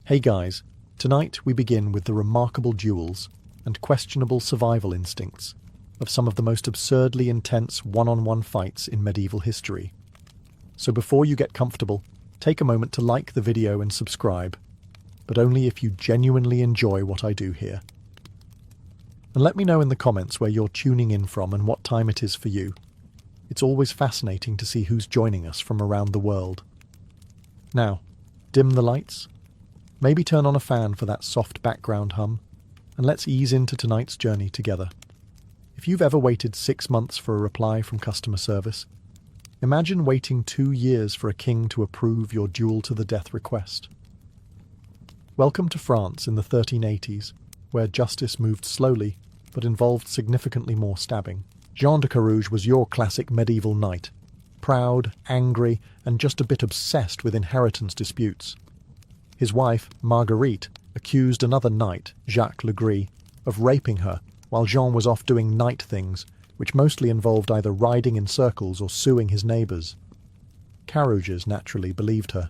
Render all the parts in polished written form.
Hey guys, tonight we begin with the remarkable duels and questionable survival instincts of some of the most absurdly intense one-on-one fights in medieval history. So before you get comfortable, take a moment to like the video and subscribe, but only if you genuinely enjoy what I do here. And let me know in the comments where you're tuning in from and what time it is for you. It's always fascinating to see who's joining us from around the world. Now, dim the lights, maybe turn on a fan for that soft background hum, and let's ease into tonight's journey together. If you've ever waited 6 months for a reply from customer service, imagine waiting 2 years for a king to approve your duel-to-the-death request. Welcome to France in the 1380s, where justice moved slowly but involved significantly more stabbing. Jean de Carouge was your classic medieval knight, proud, angry, and just a bit obsessed with inheritance disputes. His wife, Marguerite, accused another knight, Jacques Legris, of raping her while Jean was off doing knight things, which mostly involved either riding in circles or suing his neighbours. Carouges naturally believed her.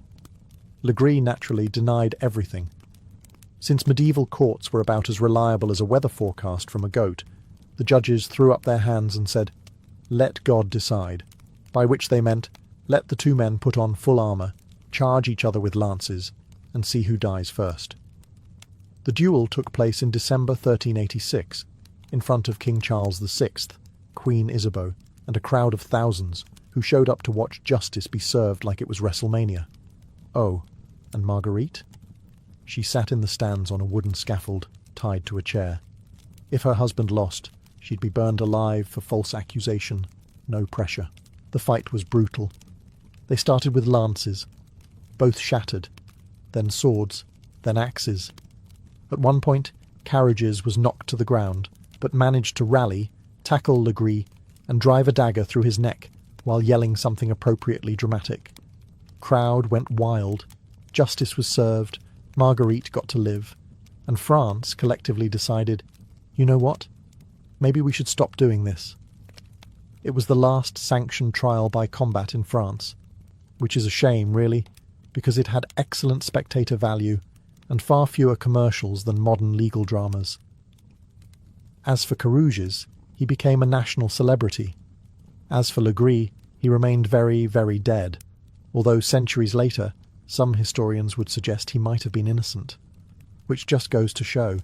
Legris naturally denied everything. Since medieval courts were about as reliable as a weather forecast from a goat, the judges threw up their hands and said, "Let God decide," by which they meant, let the two men put on full armour, charge each other with lances, and see who dies first. The duel took place in December 1386, in front of King Charles VI, Queen Isabeau, and a crowd of thousands who showed up to watch justice be served like it was WrestleMania. Oh, and Marguerite? She sat in the stands on a wooden scaffold, tied to a chair. If her husband lost, she'd be burned alive for false accusation, no pressure. The fight was brutal. They started with lances, both shattered, then swords, then axes. At one point, Carouges was knocked to the ground, but managed to rally, tackle Legris, and drive a dagger through his neck while yelling something appropriately dramatic. Crowd went wild, justice was served, Marguerite got to live, and France collectively decided, you know what? Maybe we should stop doing this. It was the last sanctioned trial by combat in France, which is a shame, really, because it had excellent spectator value and far fewer commercials than modern legal dramas. As for Carouges, he became a national celebrity. As for Legris, he remained very, very dead, although centuries later, some historians would suggest he might have been innocent. Which just goes to show,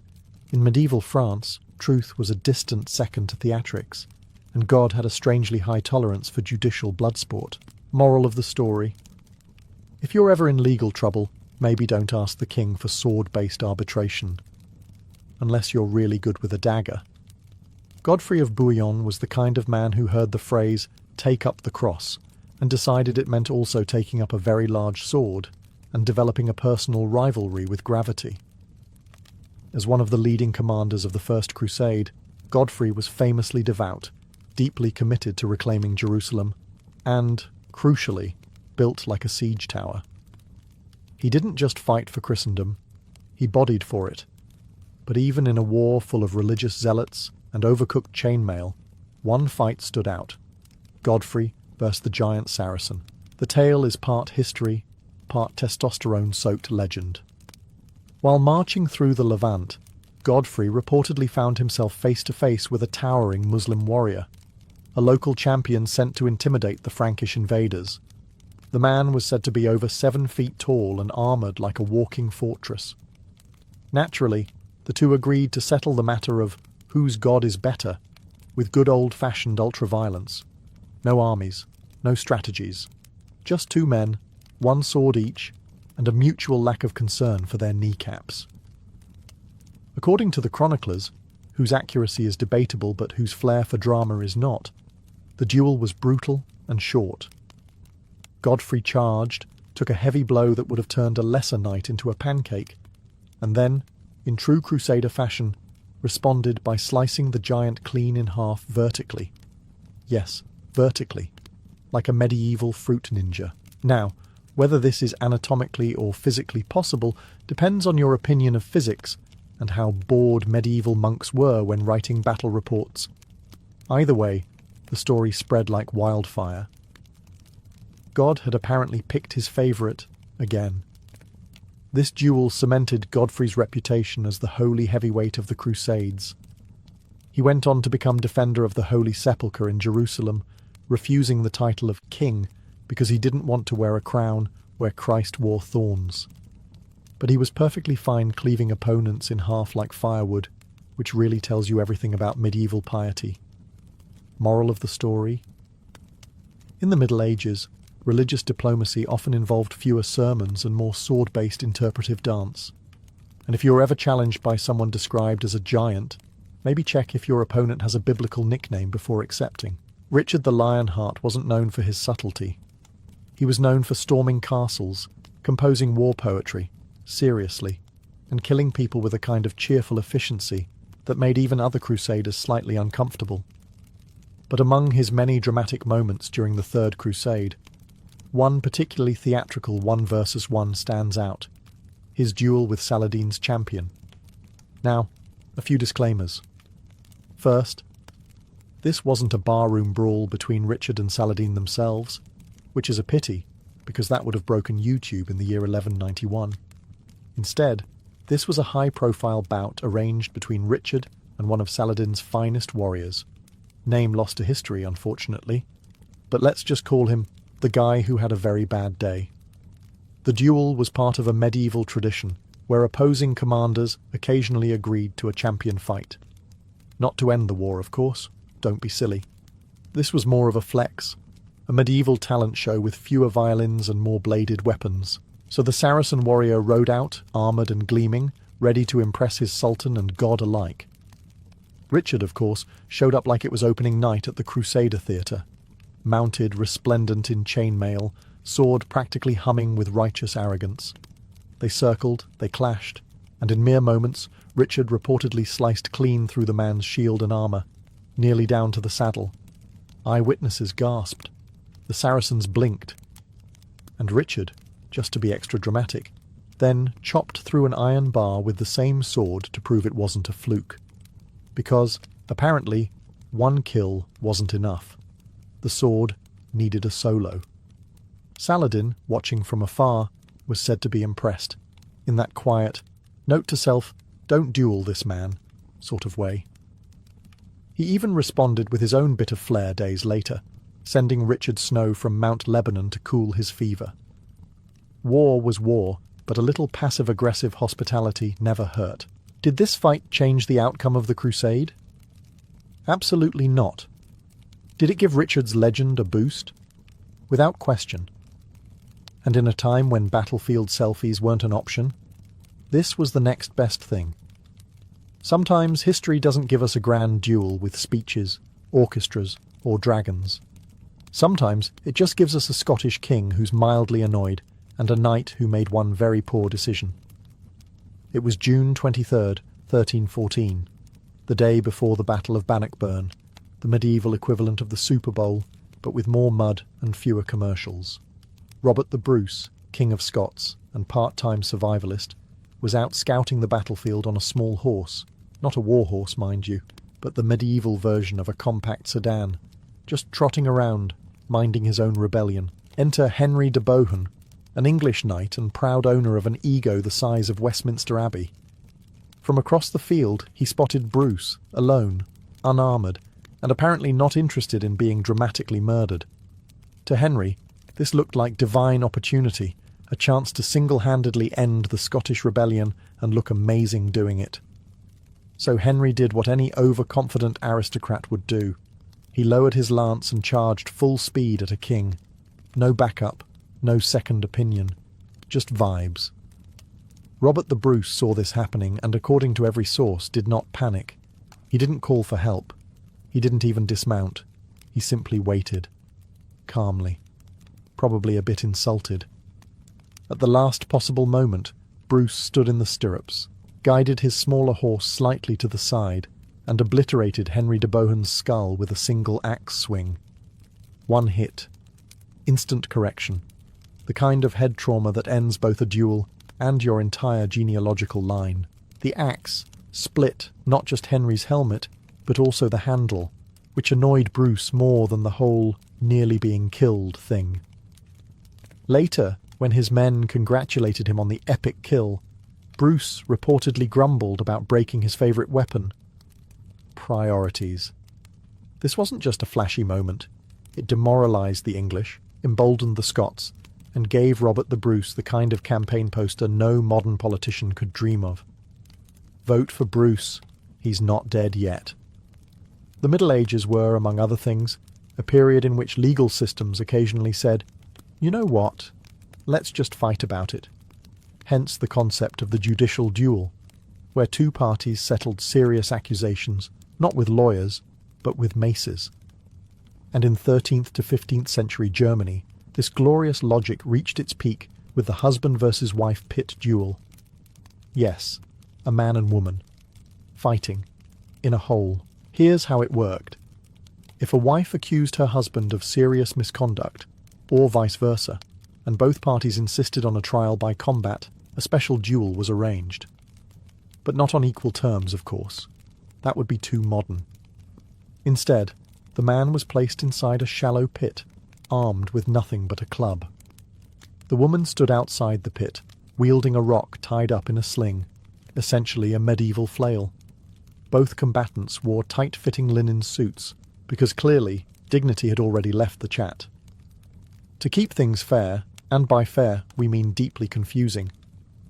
in medieval France, truth was a distant second to theatrics, and God had a strangely high tolerance for judicial bloodsport. Moral of the story: if you're ever in legal trouble, maybe don't ask the king for sword-based arbitration. Unless you're really good with a dagger. Godfrey of Bouillon was the kind of man who heard the phrase, "take up the cross," and decided it meant also taking up a very large sword and developing a personal rivalry with gravity. As one of the leading commanders of the First Crusade, Godfrey was famously devout, deeply committed to reclaiming Jerusalem, and, crucially, built like a siege tower. He didn't just fight for Christendom, he bodied for it. But even in a war full of religious zealots and overcooked chainmail, one fight stood out: Godfrey versus the giant Saracen. The tale is part history, part testosterone-soaked legend. While marching through the Levant, Godfrey reportedly found himself face-to-face with a towering Muslim warrior, a local champion sent to intimidate the Frankish invaders. The man was said to be over 7 feet tall and armoured like a walking fortress. Naturally, the two agreed to settle the matter of whose god is better, with good old-fashioned ultra-violence. No armies, no strategies. Just 2 men, 1 sword each, and a mutual lack of concern for their kneecaps. According to the chroniclers, whose accuracy is debatable but whose flair for drama is not, the duel was brutal and short. Godfrey charged, took a heavy blow that would have turned a lesser knight into a pancake, and then, in true Crusader fashion, responded by slicing the giant clean in half vertically. Yes, vertically, like a medieval fruit ninja. Now, whether this is anatomically or physically possible depends on your opinion of physics and how bored medieval monks were when writing battle reports. Either way, the story spread like wildfire. God had apparently picked his favourite again. This duel cemented Godfrey's reputation as the holy heavyweight of the Crusades. He went on to become defender of the Holy Sepulchre in Jerusalem, refusing the title of king because he didn't want to wear a crown where Christ wore thorns. But he was perfectly fine cleaving opponents in half like firewood, which really tells you everything about medieval piety. Moral of the story? In the Middle Ages, religious diplomacy often involved fewer sermons and more sword-based interpretive dance. And if you're ever challenged by someone described as a giant, maybe check if your opponent has a biblical nickname before accepting. Richard the Lionheart wasn't known for his subtlety. He was known for storming castles, composing war poetry, seriously, and killing people with a kind of cheerful efficiency that made even other crusaders slightly uncomfortable. But among his many dramatic moments during the Third Crusade, one particularly theatrical 1-versus-1 stands out: his duel with Saladin's champion. Now, a few disclaimers. First, this wasn't a barroom brawl between Richard and Saladin themselves, which is a pity, because that would have broken YouTube in the year 1191. Instead, this was a high-profile bout arranged between Richard and one of Saladin's finest warriors. Name lost to history, unfortunately, but let's just call him the guy who had a very bad day. The duel was part of a medieval tradition where opposing commanders occasionally agreed to a champion fight. Not to end the war, of course. Don't be silly. This was more of a flex, a medieval talent show with fewer violins and more bladed weapons. So the Saracen warrior rode out, armoured and gleaming, ready to impress his sultan and god alike. Richard, of course, showed up like it was opening night at the Crusader Theatre, mounted, resplendent in chainmail, sword practically humming with righteous arrogance. They circled, they clashed, and in mere moments, Richard reportedly sliced clean through the man's shield and armour, nearly down to the saddle. Eyewitnesses gasped. The Saracens blinked. And Richard, just to be extra dramatic, then chopped through an iron bar with the same sword to prove it wasn't a fluke. Because, apparently, one kill wasn't enough. The sword needed a solo. Saladin, watching from afar, was said to be impressed, in that quiet, note to self, don't duel this man, sort of way. He even responded with his own bit of flair days later, sending Richard Snow from Mount Lebanon to cool his fever. War was war, but a little passive-aggressive hospitality never hurt. Did this fight change the outcome of the crusade? Absolutely not. Did it give Richard's legend a boost? Without question. And in a time when battlefield selfies weren't an option, this was the next best thing. Sometimes history doesn't give us a grand duel with speeches, orchestras, or dragons. Sometimes it just gives us a Scottish king who's mildly annoyed and a knight who made one very poor decision. It was June 23rd, 1314, the day before the Battle of Bannockburn, the medieval equivalent of the Super Bowl, but with more mud and fewer commercials. Robert the Bruce, King of Scots and part-time survivalist, was out scouting the battlefield on a small horse, not a war horse, mind you, but the medieval version of a compact sedan, just trotting around, minding his own rebellion. Enter Henry de Bohun, an English knight and proud owner of an ego the size of Westminster Abbey. From across the field he spotted Bruce, alone, unarmoured, and apparently not interested in being dramatically murdered. To Henry, this looked like divine opportunity, a chance to single-handedly end the Scottish rebellion and look amazing doing it. So Henry did what any overconfident aristocrat would do. He lowered his lance and charged full speed at a king. No backup, no second opinion, just vibes. Robert the Bruce saw this happening and, according to every source, did not panic. He didn't call for help. He didn't even dismount. He simply waited. Calmly. Probably a bit insulted. At the last possible moment, Bruce stood in the stirrups, guided his smaller horse slightly to the side, and obliterated Henry de Bohun's skull with a single axe swing. One hit. Instant correction. The kind of head trauma that ends both a duel and your entire genealogical line. The axe split not just Henry's helmet, but also the handle, which annoyed Bruce more than the whole nearly being killed thing. Later, When his men congratulated him on the epic kill, Bruce reportedly grumbled about breaking his favourite weapon. Priorities. This wasn't just a flashy moment. It demoralised the English, emboldened the Scots, and gave Robert the Bruce the kind of campaign poster no modern politician could dream of. Vote for Bruce. He's not dead yet. The Middle Ages were, among other things, a period in which legal systems occasionally said, "You know what? Let's just fight about it." Hence the concept of the judicial duel, where two parties settled serious accusations, not with lawyers, but with maces. And in 13th to 15th century Germany, this glorious logic reached its peak with the husband versus wife pit duel. Yes, a man and woman, fighting, in a hole. Here's how it worked. If a wife accused her husband of serious misconduct, or vice versa, and both parties insisted on a trial by combat, a special duel was arranged. But not on equal terms, of course. That would be too modern. Instead, the man was placed inside a shallow pit, armed with nothing but a club. The woman stood outside the pit, wielding a rock tied up in a sling, essentially a medieval flail. Both combatants wore tight-fitting linen suits, because clearly dignity had already left the chat. To keep things fair, and by fair we mean deeply confusing,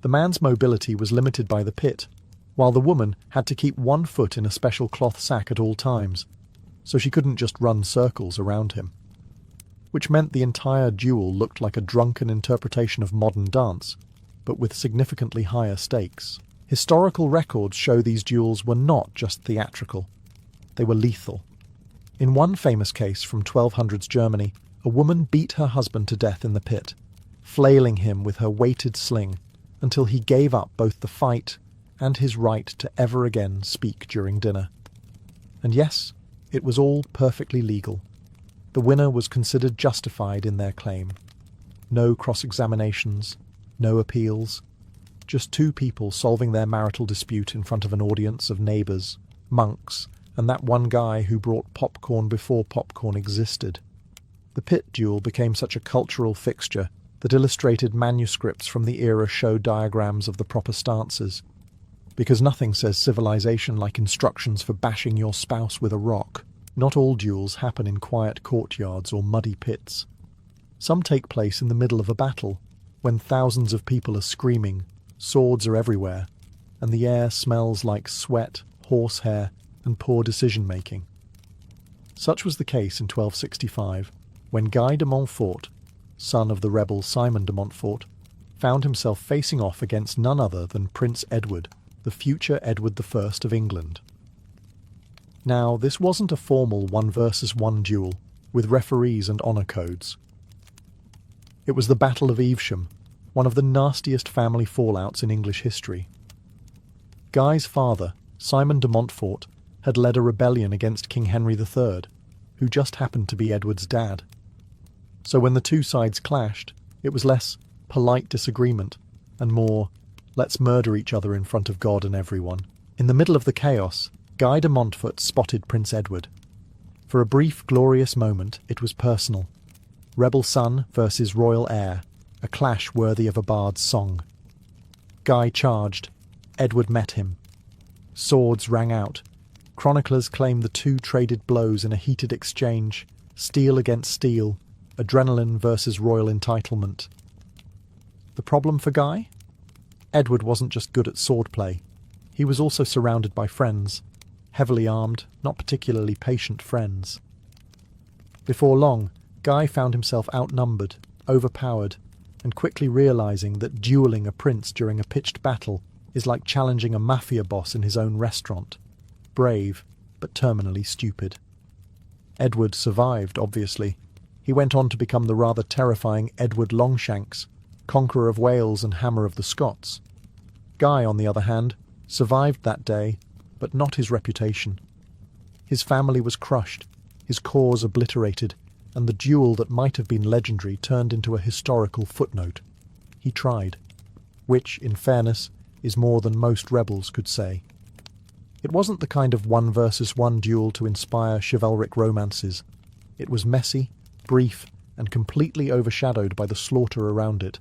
the man's mobility was limited by the pit, while the woman had to keep one foot in a special cloth sack at all times, so she couldn't just run circles around him. Which meant the entire duel looked like a drunken interpretation of modern dance, but with significantly higher stakes. Historical records show these duels were not just theatrical. They were lethal. In one famous case from 1200s Germany, a woman beat her husband to death in the pit, flailing him with her weighted sling until he gave up both the fight and his right to ever again speak during dinner. And yes, it was all perfectly legal. The winner was considered justified in their claim. No cross-examinations, no appeals, just two people solving their marital dispute in front of an audience of neighbours, monks, and that one guy who brought popcorn before popcorn existed. The pit duel became such a cultural fixture that illustrated manuscripts from the era show diagrams of the proper stances, because nothing says civilization like instructions for bashing your spouse with a rock. Not all duels happen in quiet courtyards or muddy pits. Some take place in the middle of a battle, when thousands of people are screaming, swords are everywhere, and the air smells like sweat, horsehair, and poor decision-making. Such was the case in 1265, when Guy de Montfort, son of the rebel Simon de Montfort, found himself facing off against none other than Prince Edward, the future Edward I of England. Now, this wasn't a formal one-versus-one duel, with referees and honour codes. It was the Battle of Evesham, one of the nastiest family fallouts in English history. Guy's father, Simon de Montfort, had led a rebellion against King Henry III, who just happened to be Edward's dad. So when the two sides clashed, it was less polite disagreement and more, let's murder each other in front of God and everyone. In the middle of the chaos, Guy de Montfort spotted Prince Edward. For a brief, glorious moment, it was personal. Rebel son versus royal heir, a clash worthy of a bard's song. Guy charged. Edward met him. Swords rang out. Chroniclers claim the two traded blows in a heated exchange, steel against steel, adrenaline versus royal entitlement. The problem for Guy? Edward wasn't just good at swordplay. He was also surrounded by friends. Heavily armed, not particularly patient friends. Before long, Guy found himself outnumbered, overpowered, and quickly realising that duelling a prince during a pitched battle is like challenging a mafia boss in his own restaurant. Brave, but terminally stupid. Edward survived, obviously. He went on to become the rather terrifying Edward Longshanks, conqueror of Wales and hammer of the Scots. Guy, on the other hand, survived that day, but not his reputation. His family was crushed, his cause obliterated, and the duel that might have been legendary turned into a historical footnote. He tried, which, in fairness, is more than most rebels could say. It wasn't the kind of one-versus-one duel to inspire chivalric romances. It was messy, brief, and completely overshadowed by the slaughter around it.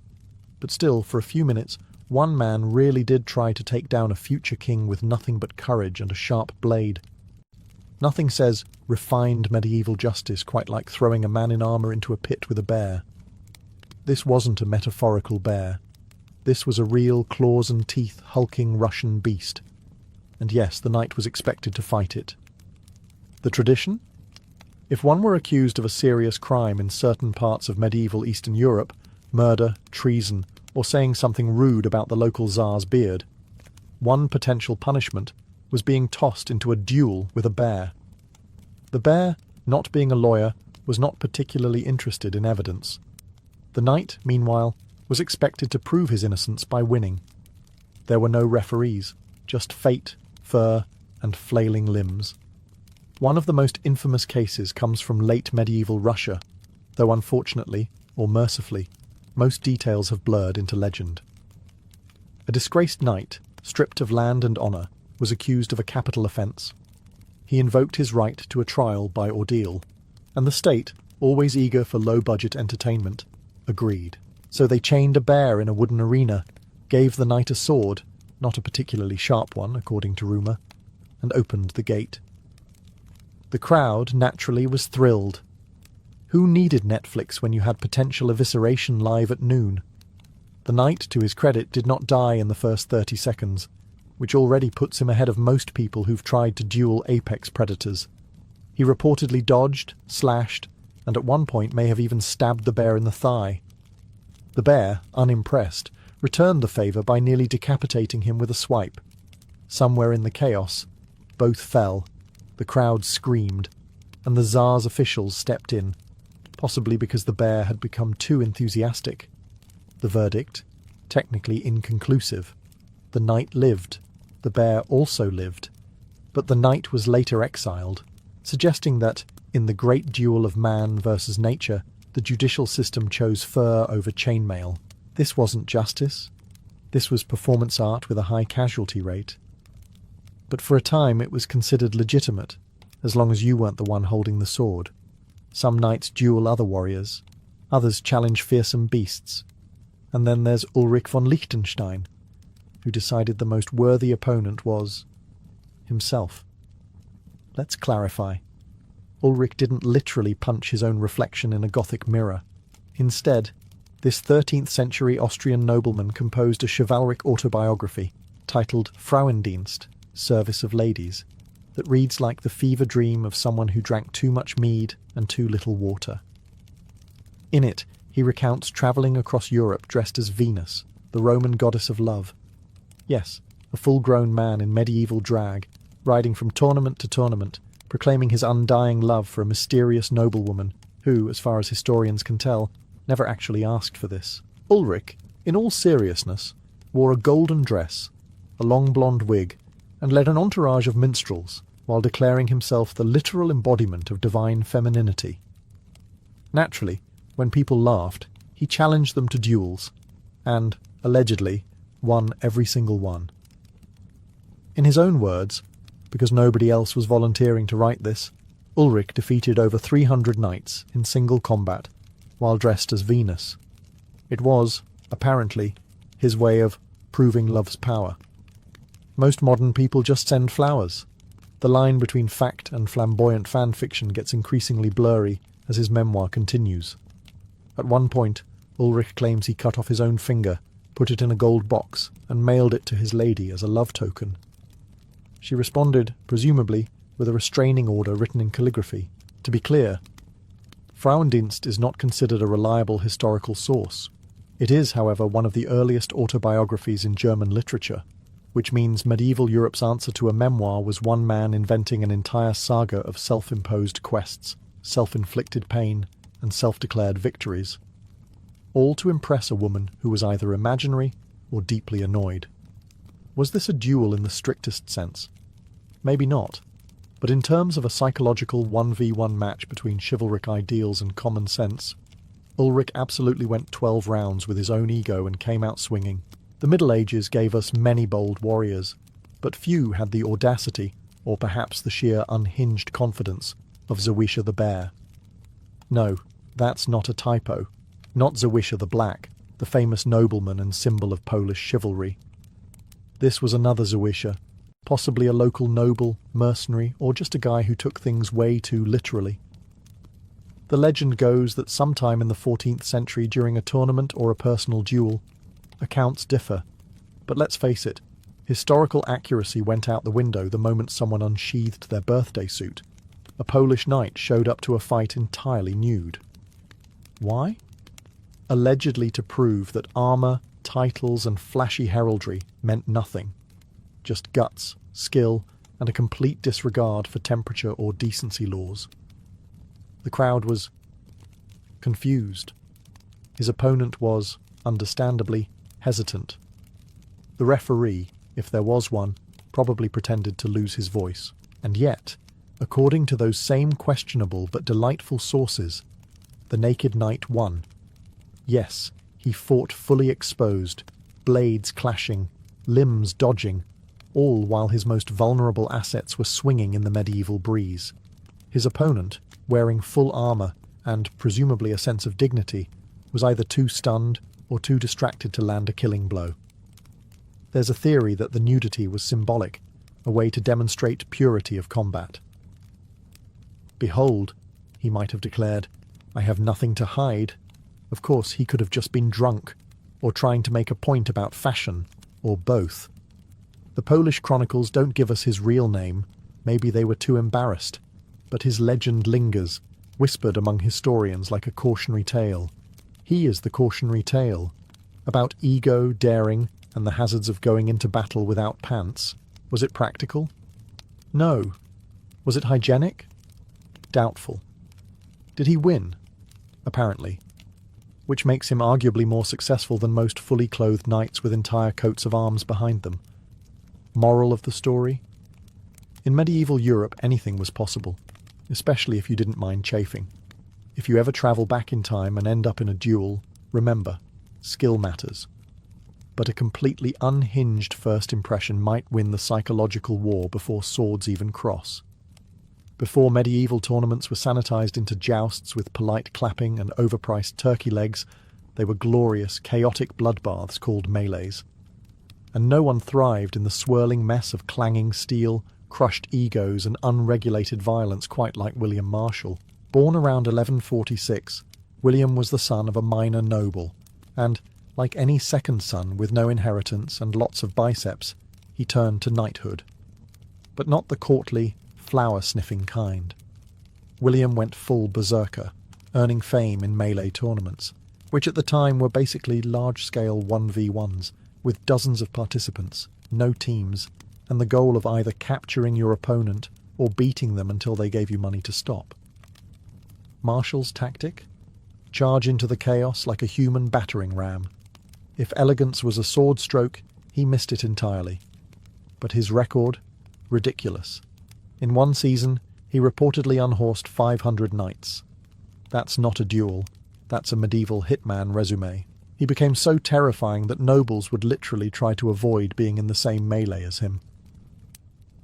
But still, for a few minutes, one man really did try to take down a future king with nothing but courage and a sharp blade. Nothing says refined medieval justice quite like throwing a man in armour into a pit with a bear. This wasn't a metaphorical bear. This was a real claws and teeth hulking Russian beast. And yes, the knight was expected to fight it. The tradition? If one were accused of a serious crime in certain parts of medieval Eastern Europe, murder, treason, or saying something rude about the local Tsar's beard, one potential punishment was being tossed into a duel with a bear. The bear, not being a lawyer, was not particularly interested in evidence. The knight, meanwhile, was expected to prove his innocence by winning. There were no referees, just fate, fur, and flailing limbs. One of the most infamous cases comes from late medieval Russia, though unfortunately, or mercifully, most details have blurred into legend. A disgraced knight, stripped of land and honour, was accused of a capital offence. He invoked his right to a trial by ordeal, and the state, always eager for low-budget entertainment, agreed. So they chained a bear in a wooden arena, gave the knight a sword, not a particularly sharp one, according to rumour, and opened the gate. The crowd, naturally, was thrilled. Who needed Netflix when you had potential evisceration live at noon? The knight, to his credit, did not die in the first 30 seconds, which already puts him ahead of most people who've tried to duel apex predators. He reportedly dodged, slashed, and at one point may have even stabbed the bear in the thigh. The bear, unimpressed, returned the favour by nearly decapitating him with a swipe. Somewhere in the chaos, both fell, the crowd screamed, and the Tsar's officials stepped in, possibly because the bear had become too enthusiastic. The verdict? Technically inconclusive. The knight lived. The bear also lived. But the knight was later exiled, suggesting that, in the great duel of man versus nature, the judicial system chose fur over chainmail. This wasn't justice. This was performance art with a high casualty rate. But for a time it was considered legitimate, as long as you weren't the one holding the sword. Some knights duel other warriors, others challenge fearsome beasts. And then there's Ulrich von Liechtenstein, who decided the most worthy opponent was himself. Let's clarify. Ulrich didn't literally punch his own reflection in a Gothic mirror. Instead, this 13th century Austrian nobleman composed a chivalric autobiography titled Frauendienst, Service of Ladies, that reads like the fever dream of someone who drank too much mead and too little water. In it, he recounts travelling across Europe dressed as Venus, the Roman goddess of love. Yes, a full-grown man in medieval drag, riding from tournament to tournament, proclaiming his undying love for a mysterious noblewoman who, as far as historians can tell, never actually asked for this. Ulrich, in all seriousness, wore a golden dress, a long blonde wig, and led an entourage of minstrels, while declaring himself the literal embodiment of divine femininity. Naturally, when people laughed, he challenged them to duels, and, allegedly, won every single one. In his own words, because nobody else was volunteering to write this, Ulrich defeated over 300 knights in single combat, while dressed as Venus. It was, apparently, his way of proving love's power. Most modern people just send flowers. The line between fact and flamboyant fan fiction gets increasingly blurry as his memoir continues. At one point, Ulrich claims he cut off his own finger, put it in a gold box, and mailed it to his lady as a love token. She responded, presumably, with a restraining order written in calligraphy. To be clear, Frauendienst is not considered a reliable historical source. It is, however, one of the earliest autobiographies in German literature, which means medieval Europe's answer to a memoir was one man inventing an entire saga of self-imposed quests, self-inflicted pain, and self-declared victories, all to impress a woman who was either imaginary or deeply annoyed. Was this a duel in the strictest sense? Maybe not, but in terms of a psychological 1v1 match between chivalric ideals and common sense, Ulrich absolutely went 12 rounds with his own ego and came out swinging. The Middle Ages gave us many bold warriors, but few had the audacity, or perhaps the sheer unhinged confidence, of Zawisza the Bear. No, that's not a typo. Not Zawisza the Black, the famous nobleman and symbol of Polish chivalry. This was another Zawisza, possibly a local noble, mercenary, or just a guy who took things way too literally. The legend goes that sometime in the 14th century during a tournament or a personal duel, accounts differ, but let's face it, historical accuracy went out the window the moment someone unsheathed their birthday suit. A Polish knight showed up to a fight entirely nude. Why? Allegedly to prove that armour, titles and flashy heraldry meant nothing. Just guts, skill, and a complete disregard for temperature or decency laws. The crowd was confused. His opponent was, understandably, hesitant. The referee, if there was one, probably pretended to lose his voice. And yet, according to those same questionable but delightful sources, the naked knight won. Yes, he fought fully exposed, blades clashing, limbs dodging, all while his most vulnerable assets were swinging in the medieval breeze. His opponent, wearing full armour and presumably a sense of dignity, was either too stunned or too distracted to land a killing blow. There's a theory that the nudity was symbolic, a way to demonstrate purity of combat. "Behold," he might have declared, "I have nothing to hide." Of course, he could have just been drunk, or trying to make a point about fashion, or both. The Polish chronicles don't give us his real name, maybe they were too embarrassed, but his legend lingers, whispered among historians like a cautionary tale. He is the cautionary tale, about ego, daring, and the hazards of going into battle without pants. Was it practical? No. Was it hygienic? Doubtful. Did he win? Apparently. Which makes him arguably more successful than most fully clothed knights with entire coats of arms behind them. Moral of the story? In medieval Europe, anything was possible, especially if you didn't mind chafing. If you ever travel back in time and end up in a duel, remember, skill matters. But a completely unhinged first impression might win the psychological war before swords even cross. Before medieval tournaments were sanitized into jousts with polite clapping and overpriced turkey legs, they were glorious, chaotic bloodbaths called melees. And no one thrived in the swirling mess of clanging steel, crushed egos and unregulated violence quite like William Marshall. Born around 1146, William was the son of a minor noble, and, like any second son with no inheritance and lots of biceps, he turned to knighthood. But not the courtly, flower-sniffing kind. William went full berserker, earning fame in melee tournaments, which at the time were basically large-scale 1v1s, with dozens of participants, no teams, and the goal of either capturing your opponent or beating them until they gave you money to stop. Marshall's tactic? Charge into the chaos like a human battering ram. If elegance was a sword stroke, he missed it entirely. But his record? Ridiculous. In one season, he reportedly unhorsed 500 knights. That's not a duel. That's a medieval hitman resume. He became so terrifying that nobles would literally try to avoid being in the same melee as him.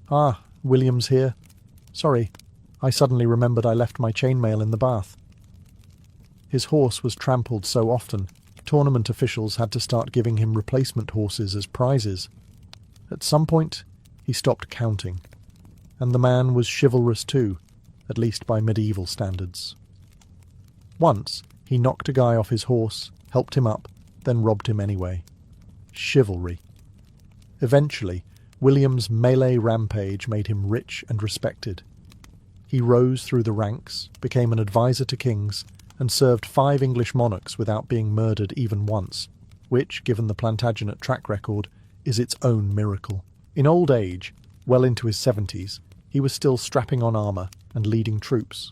"Ah, William's here. Sorry, I suddenly remembered I left my chainmail in the bath." His horse was trampled so often, tournament officials had to start giving him replacement horses as prizes. At some point, he stopped counting. And the man was chivalrous too, at least by medieval standards. Once, he knocked a guy off his horse, helped him up, then robbed him anyway. Chivalry. Eventually, William's melee rampage made him rich and respected. He rose through the ranks, became an advisor to kings, and served 5 English monarchs without being murdered even once, which, given the Plantagenet track record, is its own miracle. In old age, well into his 70s, he was still strapping on armour and leading troops.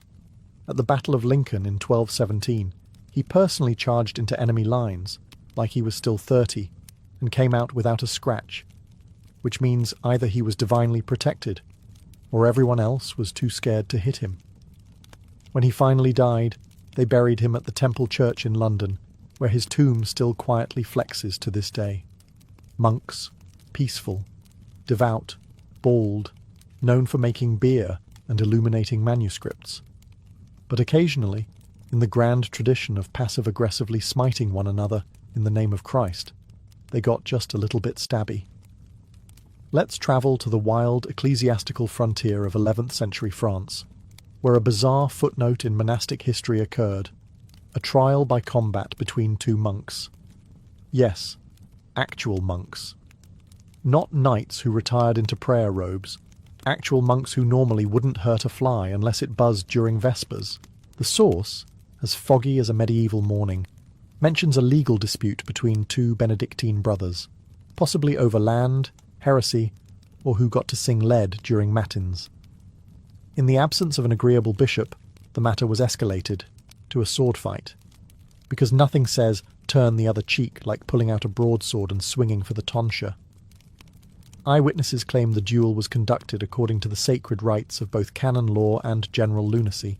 At the Battle of Lincoln in 1217, he personally charged into enemy lines, like he was still 30, and came out without a scratch, which means either he was divinely protected, or everyone else was too scared to hit him. When he finally died, they buried him at the Temple Church in London, where his tomb still quietly flexes to this day. Monks, peaceful, devout, bald, known for making beer and illuminating manuscripts. But occasionally, in the grand tradition of passive-aggressively smiting one another in the name of Christ, they got just a little bit stabby. Let's travel to the wild ecclesiastical frontier of 11th century France, where a bizarre footnote in monastic history occurred, a trial by combat between two monks. Yes, actual monks. Not knights who retired into prayer robes, actual monks who normally wouldn't hurt a fly unless it buzzed during Vespers. The source, as foggy as a medieval morning, mentions a legal dispute between two Benedictine brothers, possibly over land, heresy, or who got to sing lead during matins. In the absence of an agreeable bishop, the matter was escalated to a sword fight, because nothing says turn the other cheek like pulling out a broadsword and swinging for the tonsure. Eyewitnesses claim the duel was conducted according to the sacred rites of both canon law and general lunacy.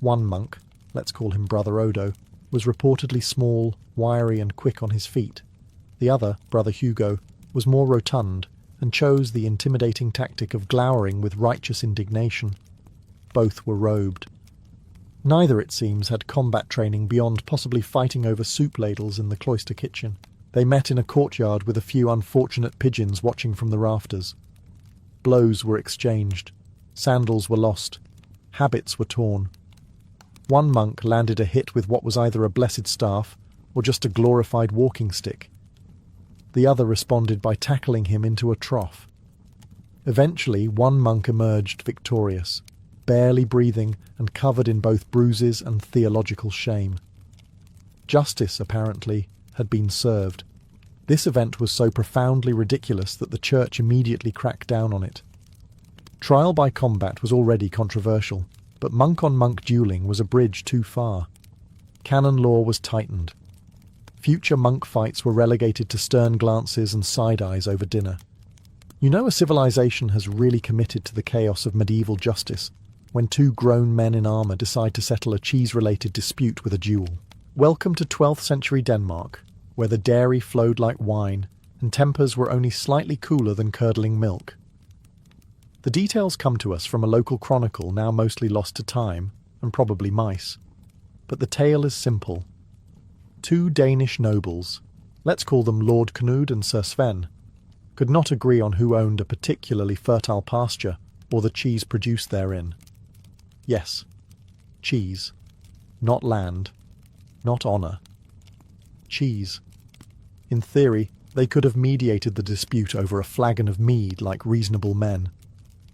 One monk, let's call him Brother Odo, was reportedly small, wiry and quick on his feet. The other, Brother Hugo, was more rotund and chose the intimidating tactic of glowering with righteous indignation. Both were robed. Neither, it seems, had combat training beyond possibly fighting over soup ladles in the cloister kitchen. They met in a courtyard with a few unfortunate pigeons watching from the rafters. Blows were exchanged. Sandals were lost. Habits were torn. One monk landed a hit with what was either a blessed staff or just a glorified walking stick. The other responded by tackling him into a trough. Eventually, one monk emerged victorious, barely breathing and covered in both bruises and theological shame. Justice, apparently, had been served. This event was so profoundly ridiculous that the church immediately cracked down on it. Trial by combat was already controversial, but monk-on-monk dueling was a bridge too far. Canon law was tightened. Future monk fights were relegated to stern glances and side-eyes over dinner. You know a civilization has really committed to the chaos of medieval justice when two grown men in armour decide to settle a cheese-related dispute with a duel. Welcome to 12th century Denmark, where the dairy flowed like wine and tempers were only slightly cooler than curdling milk. The details come to us from a local chronicle now mostly lost to time, and probably mice. But the tale is simple. Two Danish nobles, let's call them Lord Knud and Sir Sven, could not agree on who owned a particularly fertile pasture or the cheese produced therein. Yes, cheese. Not land. Not honour. Cheese. In theory, they could have mediated the dispute over a flagon of mead like reasonable men.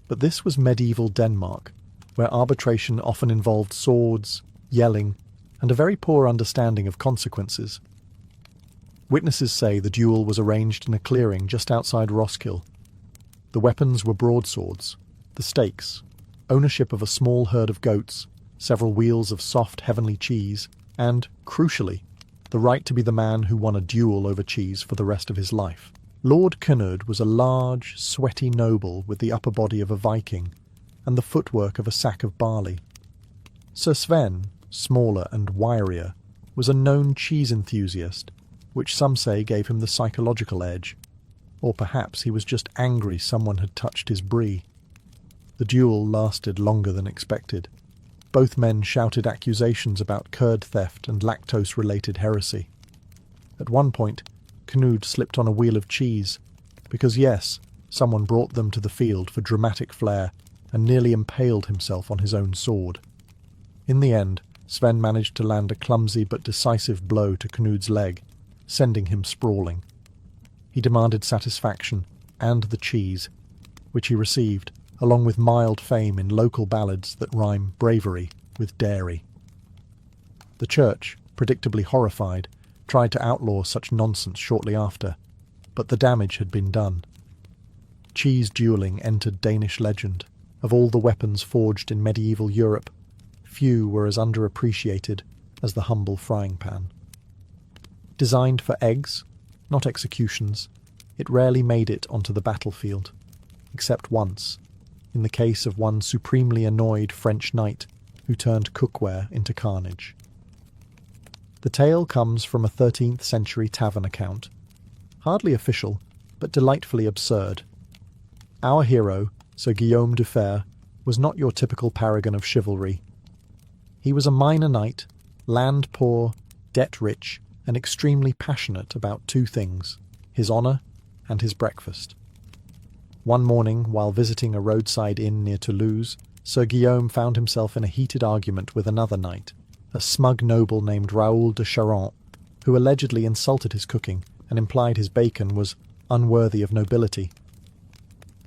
But this was medieval Denmark, where arbitration often involved swords, yelling, and a very poor understanding of consequences. Witnesses say the duel was arranged in a clearing just outside Roskilde. The weapons were broadswords, the stakes, ownership of a small herd of goats, several wheels of soft heavenly cheese, and, crucially, the right to be the man who won a duel over cheese for the rest of his life. Lord Knud was a large, sweaty noble with the upper body of a Viking and the footwork of a sack of barley. Sir Sven, smaller and wirier, was a known cheese enthusiast, which some say gave him the psychological edge. Or perhaps he was just angry someone had touched his brie. The duel lasted longer than expected. Both men shouted accusations about curd theft and lactose-related heresy. At one point, Knud slipped on a wheel of cheese, because yes, someone brought them to the field for dramatic flair and nearly impaled himself on his own sword. In the end, Sven managed to land a clumsy but decisive blow to Knud's leg, sending him sprawling. He demanded satisfaction and the cheese, which he received, along with mild fame in local ballads that rhyme bravery with dairy. The church, predictably horrified, tried to outlaw such nonsense shortly after, but the damage had been done. Cheese duelling entered Danish legend. Of all the weapons forged in medieval Europe, few were as underappreciated as the humble frying pan. Designed for eggs, not executions, it rarely made it onto the battlefield, except once, in the case of one supremely annoyed French knight who turned cookware into carnage. The tale comes from a 13th century tavern account, hardly official, but delightfully absurd. Our hero, Sir Guillaume du Fer, was not your typical paragon of chivalry. He was a minor knight, land poor, debt rich, and extremely passionate about two things: his honour and his breakfast. One morning, while visiting a roadside inn near Toulouse, Sir Guillaume found himself in a heated argument with another knight, a smug noble named Raoul de Charente, who allegedly insulted his cooking and implied his bacon was unworthy of nobility.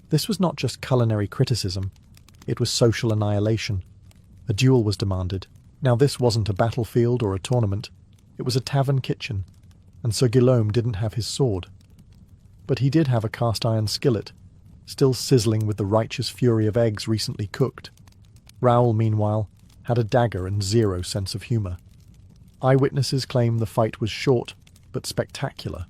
This was not just culinary criticism, it was social annihilation. A duel was demanded. Now this wasn't a battlefield or a tournament, it was a tavern kitchen, and Sir Guillaume didn't have his sword. But he did have a cast-iron skillet, still sizzling with the righteous fury of eggs recently cooked. Raoul, meanwhile, had a dagger and zero sense of humour. Eyewitnesses claim the fight was short, but spectacular.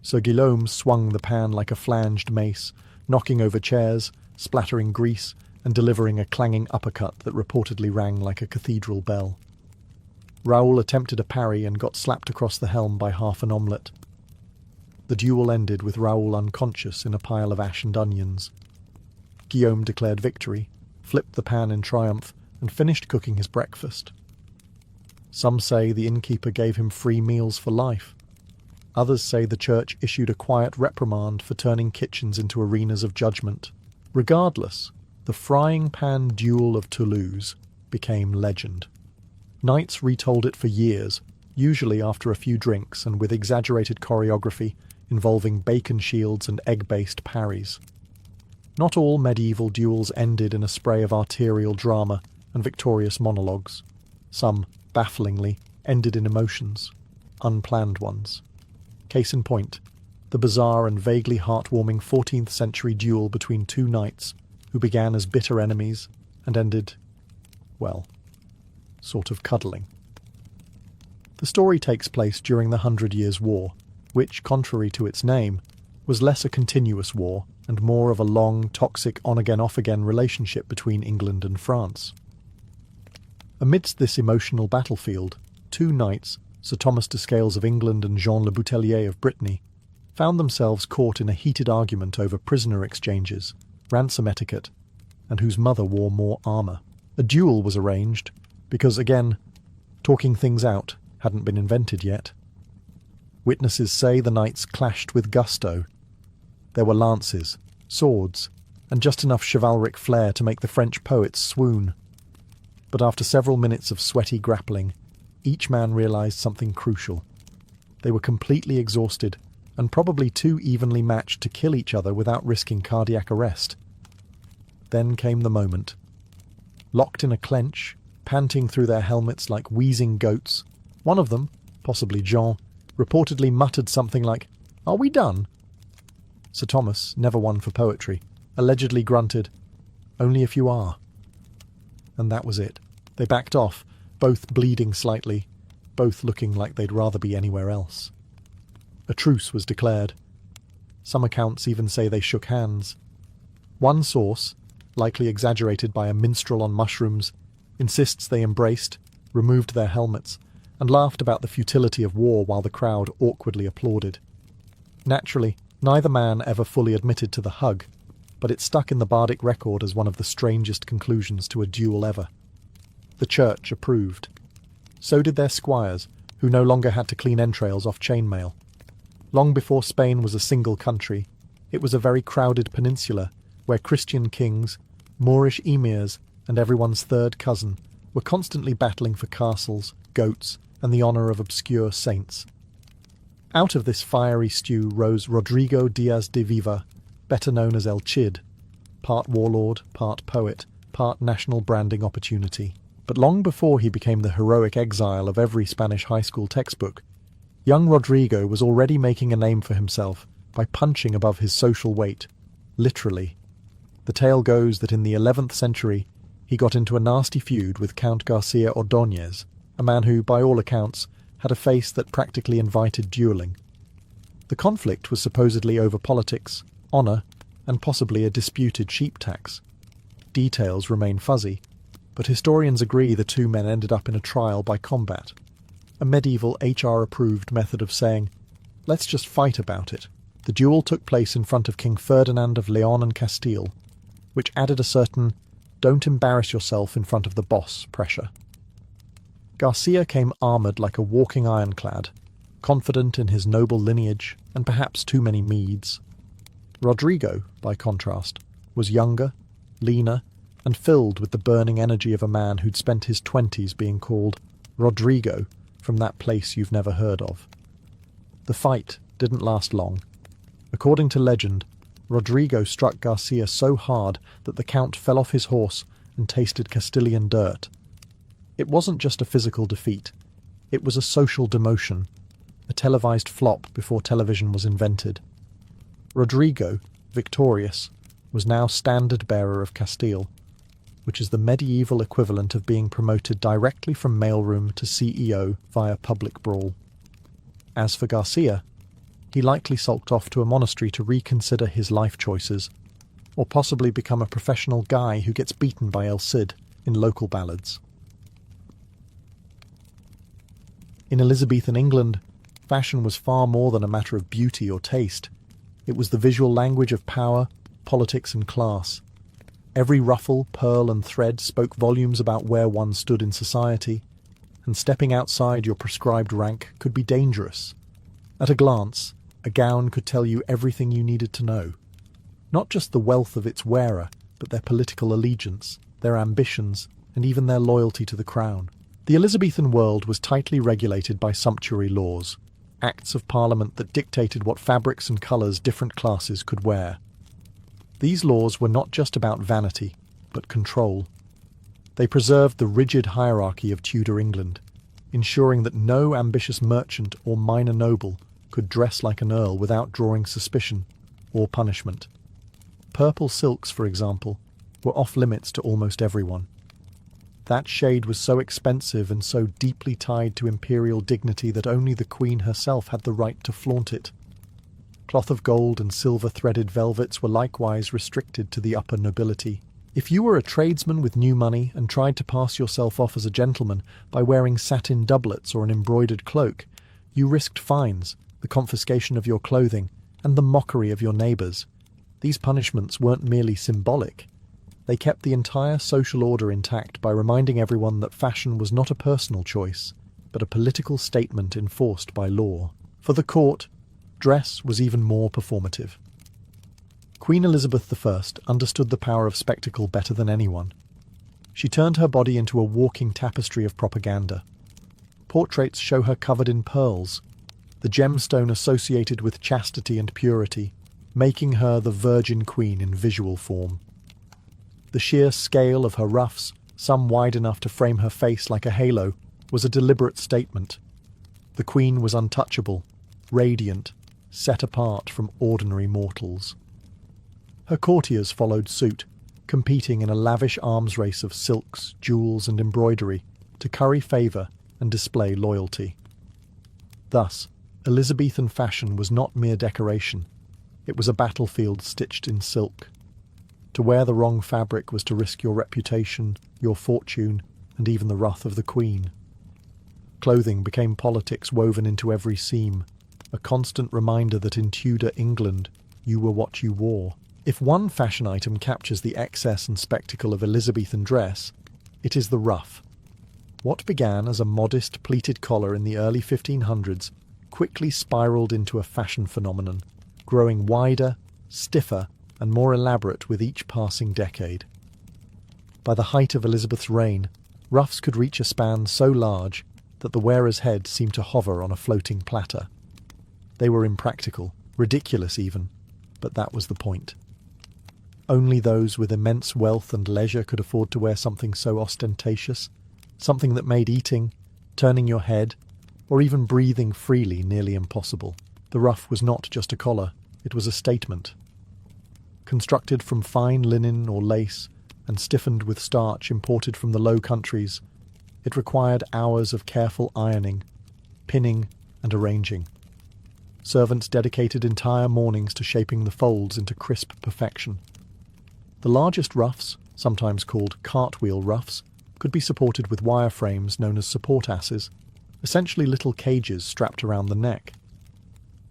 Sir Guillaume swung the pan like a flanged mace, knocking over chairs, splattering grease, and delivering a clanging uppercut that reportedly rang like a cathedral bell. Raoul attempted a parry and got slapped across the helm by half an omelette. The duel ended with Raoul unconscious in a pile of ash and onions. Guillaume declared victory, flipped the pan in triumph, and finished cooking his breakfast. Some say the innkeeper gave him free meals for life. Others say the church issued a quiet reprimand for turning kitchens into arenas of judgment. Regardless, the frying pan duel of Toulouse became legend. Knights retold it for years, usually after a few drinks and with exaggerated choreography involving bacon shields and egg-based parries. Not all medieval duels ended in a spray of arterial drama and victorious monologues. Some, bafflingly, ended in emotions, unplanned ones. Case in point, the bizarre and vaguely heartwarming 14th century duel between two knights who began as bitter enemies and ended, well, sort of cuddling. The story takes place during the 100 Years' War, which, contrary to its name, was less a continuous war and more of a long, toxic on-again, off-again relationship between England and France. Amidst this emotional battlefield, two knights, Sir Thomas de Scales of England and Jean le Boutellier of Brittany, found themselves caught in a heated argument over prisoner exchanges, ransom etiquette, and whose mother wore more armour. A duel was arranged, because, again, talking things out hadn't been invented yet. Witnesses say the knights clashed with gusto. There were lances, swords, and just enough chivalric flair to make the French poets swoon. But after several minutes of sweaty grappling, each man realised something crucial. They were completely exhausted, and probably too evenly matched to kill each other without risking cardiac arrest. Then came the moment. Locked in a clench, panting through their helmets like wheezing goats, one of them, possibly Jean, reportedly muttered something like, "Are we done?" Sir Thomas, never one for poetry, allegedly grunted, "Only if you are." And that was it. They backed off, both bleeding slightly, both looking like they'd rather be anywhere else. A truce was declared. Some accounts even say they shook hands. One source, likely exaggerated by a minstrel on mushrooms, insists they embraced, removed their helmets, and laughed about the futility of war while the crowd awkwardly applauded. Naturally, neither man ever fully admitted to the hug, but it stuck in the bardic record as one of the strangest conclusions to a duel ever. The church approved. So did their squires, who no longer had to clean entrails off chainmail. Long before Spain was a single country, it was a very crowded peninsula where Christian kings, Moorish emirs, and everyone's third cousin were constantly battling for castles, goats, and the honour of obscure saints. Out of this fiery stew rose Rodrigo Diaz de Viva, better known as El Cid, part warlord, part poet, part national branding opportunity. But long before he became the heroic exile of every Spanish high school textbook, young Rodrigo was already making a name for himself by punching above his social weight, literally. The tale goes that in the 11th century he got into a nasty feud with Count Garcia Ordóñez, a man who, by all accounts, had a face that practically invited duelling. The conflict was supposedly over politics, honour, and possibly a disputed sheep tax. Details remain fuzzy, but historians agree the two men ended up in a trial by combat, a medieval HR-approved method of saying, "Let's just fight about it." The duel took place in front of King Ferdinand of Leon and Castile, which added a certain "don't embarrass yourself in front of the boss" pressure. Garcia came armoured like a walking ironclad, confident in his noble lineage and perhaps too many meads. Rodrigo, by contrast, was younger, leaner, and filled with the burning energy of a man who'd spent his 20s being called Rodrigo from that place you've never heard of. The fight didn't last long. According to legend, Rodrigo struck Garcia so hard that the Count fell off his horse and tasted Castilian dirt. It wasn't just a physical defeat, it was a social demotion, a televised flop before television was invented. Rodrigo, victorious, was now standard-bearer of Castile, which is the medieval equivalent of being promoted directly from mailroom to CEO via public brawl. As for Garcia, he likely sulked off to a monastery to reconsider his life choices, or possibly become a professional guy who gets beaten by El Cid in local ballads. In Elizabethan England, fashion was far more than a matter of beauty or taste. It was the visual language of power, politics and class. Every ruffle, pearl and thread spoke volumes about where one stood in society, and stepping outside your prescribed rank could be dangerous. At a glance, a gown could tell you everything you needed to know. Not just the wealth of its wearer, but their political allegiance, their ambitions, and even their loyalty to the crown. The Elizabethan world was tightly regulated by sumptuary laws, acts of parliament that dictated what fabrics and colours different classes could wear. These laws were not just about vanity, but control. They preserved the rigid hierarchy of Tudor England, ensuring that no ambitious merchant or minor noble could dress like an earl without drawing suspicion or punishment. Purple silks, for example, were off-limits to almost everyone. That shade was so expensive and so deeply tied to imperial dignity that only the Queen herself had the right to flaunt it. Cloth of gold and silver-threaded velvets were likewise restricted to the upper nobility. If you were a tradesman with new money and tried to pass yourself off as a gentleman by wearing satin doublets or an embroidered cloak, you risked fines, the confiscation of your clothing, and the mockery of your neighbours. These punishments weren't merely symbolic. They kept the entire social order intact by reminding everyone that fashion was not a personal choice, but a political statement enforced by law. For the court, dress was even more performative. Queen Elizabeth I understood the power of spectacle better than anyone. She turned her body into a walking tapestry of propaganda. Portraits show her covered in pearls, the gemstone associated with chastity and purity, making her the Virgin Queen in visual form. The sheer scale of her ruffs, some wide enough to frame her face like a halo, was a deliberate statement. The Queen was untouchable, radiant, set apart from ordinary mortals. Her courtiers followed suit, competing in a lavish arms race of silks, jewels and embroidery to curry favour and display loyalty. Thus, Elizabethan fashion was not mere decoration. It was a battlefield stitched in silk. To wear the wrong fabric was to risk your reputation, your fortune, and even the wrath of the Queen. Clothing became politics woven into every seam, a constant reminder that in Tudor England you were what you wore. If one fashion item captures the excess and spectacle of Elizabethan dress, it is the ruff. What began as a modest pleated collar in the early 1500s quickly spiraled into a fashion phenomenon, growing wider, stiffer, and more elaborate with each passing decade. By the height of Elizabeth's reign, ruffs could reach a span so large that the wearer's head seemed to hover on a floating platter. They were impractical, ridiculous even, but that was the point. Only those with immense wealth and leisure could afford to wear something so ostentatious, something that made eating, turning your head, or even breathing freely nearly impossible. The ruff was not just a collar, it was a statement. Constructed from fine linen or lace and stiffened with starch imported from the Low Countries, it required hours of careful ironing, pinning and arranging. Servants dedicated entire mornings to shaping the folds into crisp perfection. The largest ruffs, sometimes called cartwheel ruffs, could be supported with wire frames known as support asses, essentially little cages strapped around the neck.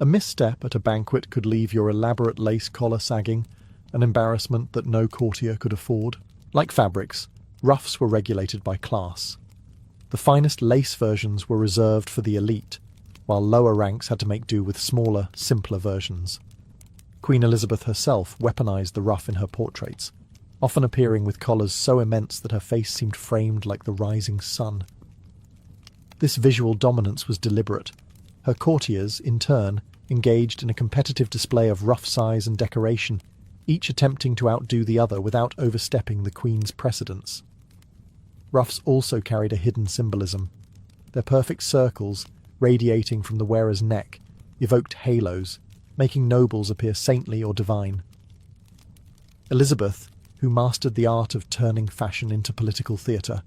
A misstep at a banquet could leave your elaborate lace collar sagging, an embarrassment that no courtier could afford. Like fabrics, ruffs were regulated by class. The finest lace versions were reserved for the elite, while lower ranks had to make do with smaller, simpler versions. Queen Elizabeth herself weaponized the ruff in her portraits, often appearing with collars so immense that her face seemed framed like the rising sun. This visual dominance was deliberate. Her courtiers, in turn, engaged in a competitive display of ruff size and decoration, each attempting to outdo the other without overstepping the Queen's precedence. Ruffs also carried a hidden symbolism. Their perfect circles, radiating from the wearer's neck, evoked halos, making nobles appear saintly or divine. Elizabeth, who mastered the art of turning fashion into political theatre,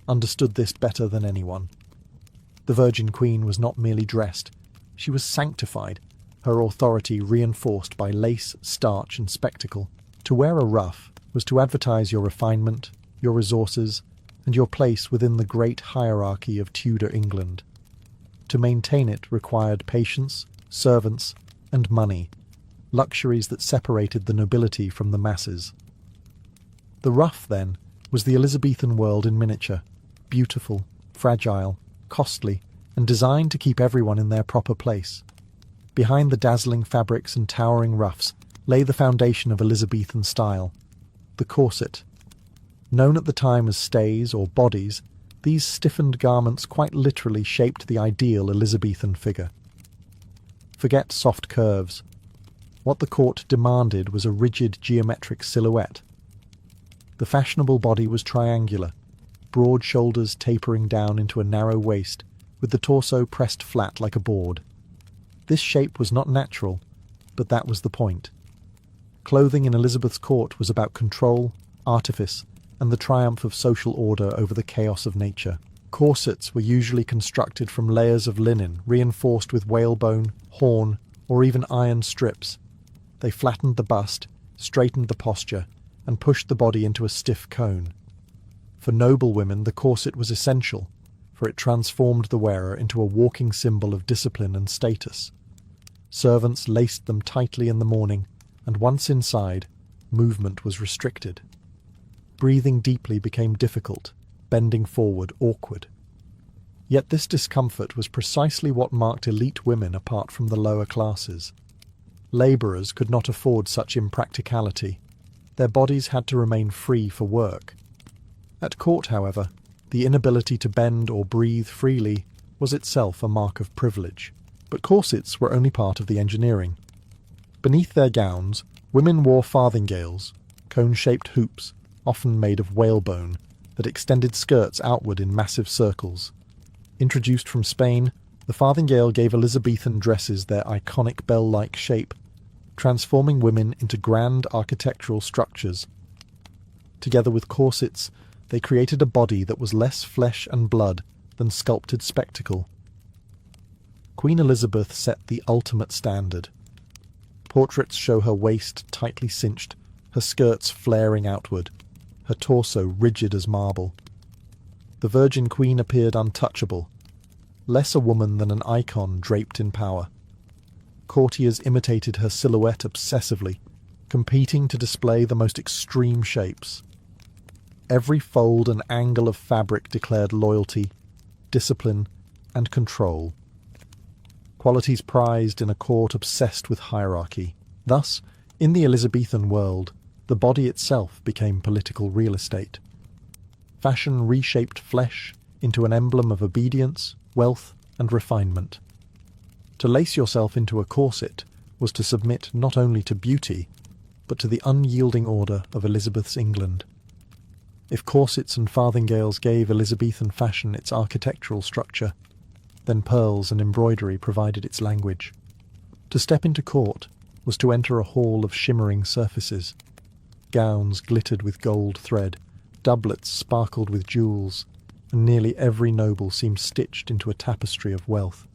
understood this better than anyone. The Virgin Queen was not merely dressed, she was sanctified, her authority reinforced by lace, starch and spectacle. To wear a ruff was to advertise your refinement, your resources, and your place within the great hierarchy of Tudor England. To maintain it required patience, servants, and money, luxuries that separated the nobility from the masses. The ruff, then, was the Elizabethan world in miniature, beautiful, fragile, costly, and designed to keep everyone in their proper place. Behind the dazzling fabrics and towering ruffs lay the foundation of Elizabethan style, the corset. Known at the time as stays or bodies, these stiffened garments quite literally shaped the ideal Elizabethan figure. Forget soft curves. What the court demanded was a rigid geometric silhouette. The fashionable body was triangular, broad shoulders tapering down into a narrow waist, with the torso pressed flat like a board. This shape was not natural, but that was the point. Clothing in Elizabeth's court was about control, artifice, and the triumph of social order over the chaos of nature. Corsets were usually constructed from layers of linen reinforced with whalebone, horn, or even iron strips. They flattened the bust, straightened the posture, and pushed the body into a stiff cone. For noble women, the corset was essential, for it transformed the wearer into a walking symbol of discipline and status. Servants laced them tightly in the morning, and once inside, movement was restricted. Breathing deeply became difficult, bending forward awkward. Yet this discomfort was precisely what marked elite women apart from the lower classes. Labourers could not afford such impracticality. Their bodies had to remain free for work. At court, however, the inability to bend or breathe freely was itself a mark of privilege. But corsets were only part of the engineering. Beneath their gowns, women wore farthingales, cone-shaped hoops, often made of whalebone, that extended skirts outward in massive circles. Introduced from Spain, the farthingale gave Elizabethan dresses their iconic bell-like shape, transforming women into grand architectural structures. Together with corsets, they created a body that was less flesh and blood than sculpted spectacle. Queen Elizabeth set the ultimate standard. Portraits show her waist tightly cinched, her skirts flaring outward, her torso rigid as marble. The Virgin Queen appeared untouchable, less a woman than an icon draped in power. Courtiers imitated her silhouette obsessively, competing to display the most extreme shapes. Every fold and angle of fabric declared loyalty, discipline, and control. Qualities prized in a court obsessed with hierarchy. Thus, in the Elizabethan world, the body itself became political real estate. Fashion reshaped flesh into an emblem of obedience, wealth, and refinement. To lace yourself into a corset was to submit not only to beauty, but to the unyielding order of Elizabeth's England. If corsets and farthingales gave Elizabethan fashion its architectural structure, then pearls and embroidery provided its language. To step into court was to enter a hall of shimmering surfaces. Gowns glittered with gold thread, doublets sparkled with jewels, and nearly every noble seemed stitched into a tapestry of wealth.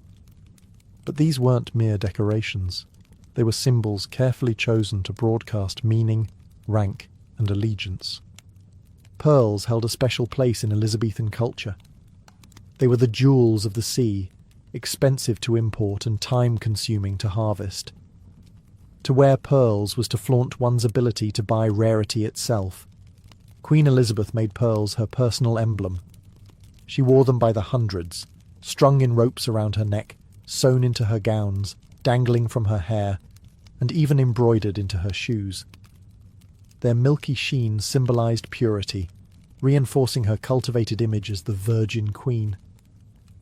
But these weren't mere decorations. They were symbols carefully chosen to broadcast meaning, rank, and allegiance. Pearls held a special place in Elizabethan culture. They were the jewels of the sea, expensive to import and time-consuming to harvest. To wear pearls was to flaunt one's ability to buy rarity itself. Queen Elizabeth made pearls her personal emblem. She wore them by the hundreds, strung in ropes around her neck, sewn into her gowns, dangling from her hair, and even embroidered into her shoes. Their milky sheen symbolized purity, reinforcing her cultivated image as the Virgin Queen.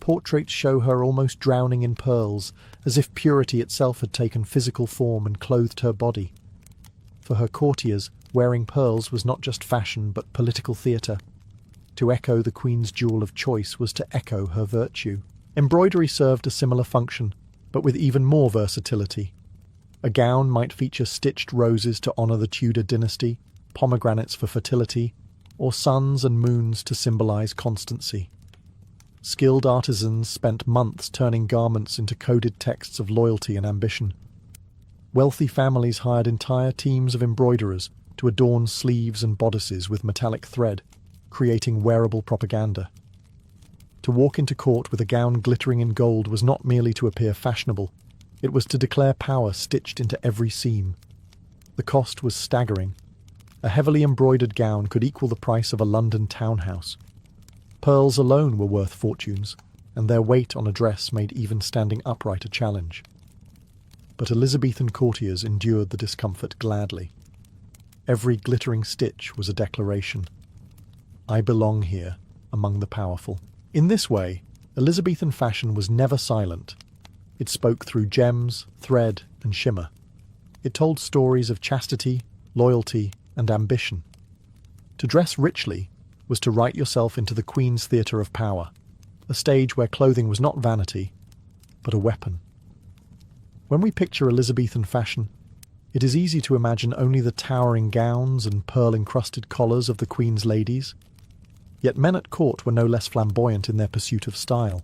Portraits show her almost drowning in pearls, as if purity itself had taken physical form and clothed her body. For her courtiers, wearing pearls was not just fashion but political theatre. To echo the Queen's jewel of choice was to echo her virtue. Embroidery served a similar function, but with even more versatility. A gown might feature stitched roses to honour the Tudor dynasty, pomegranates for fertility, or suns and moons to symbolise constancy. Skilled artisans spent months turning garments into coded texts of loyalty and ambition. Wealthy families hired entire teams of embroiderers to adorn sleeves and bodices with metallic thread, creating wearable propaganda. To walk into court with a gown glittering in gold was not merely to appear fashionable, it was to declare power stitched into every seam. The cost was staggering. A heavily embroidered gown could equal the price of a London townhouse. Pearls alone were worth fortunes, and their weight on a dress made even standing upright a challenge. But Elizabethan courtiers endured the discomfort gladly. Every glittering stitch was a declaration. I belong here, among the powerful. In this way, Elizabethan fashion was never silent. It spoke through gems, thread, and shimmer. It told stories of chastity, loyalty, and ambition. To dress richly was to write yourself into the Queen's theatre of power, a stage where clothing was not vanity, but a weapon. When we picture Elizabethan fashion, it is easy to imagine only the towering gowns and pearl-encrusted collars of the Queen's ladies. Yet men at court were no less flamboyant in their pursuit of style.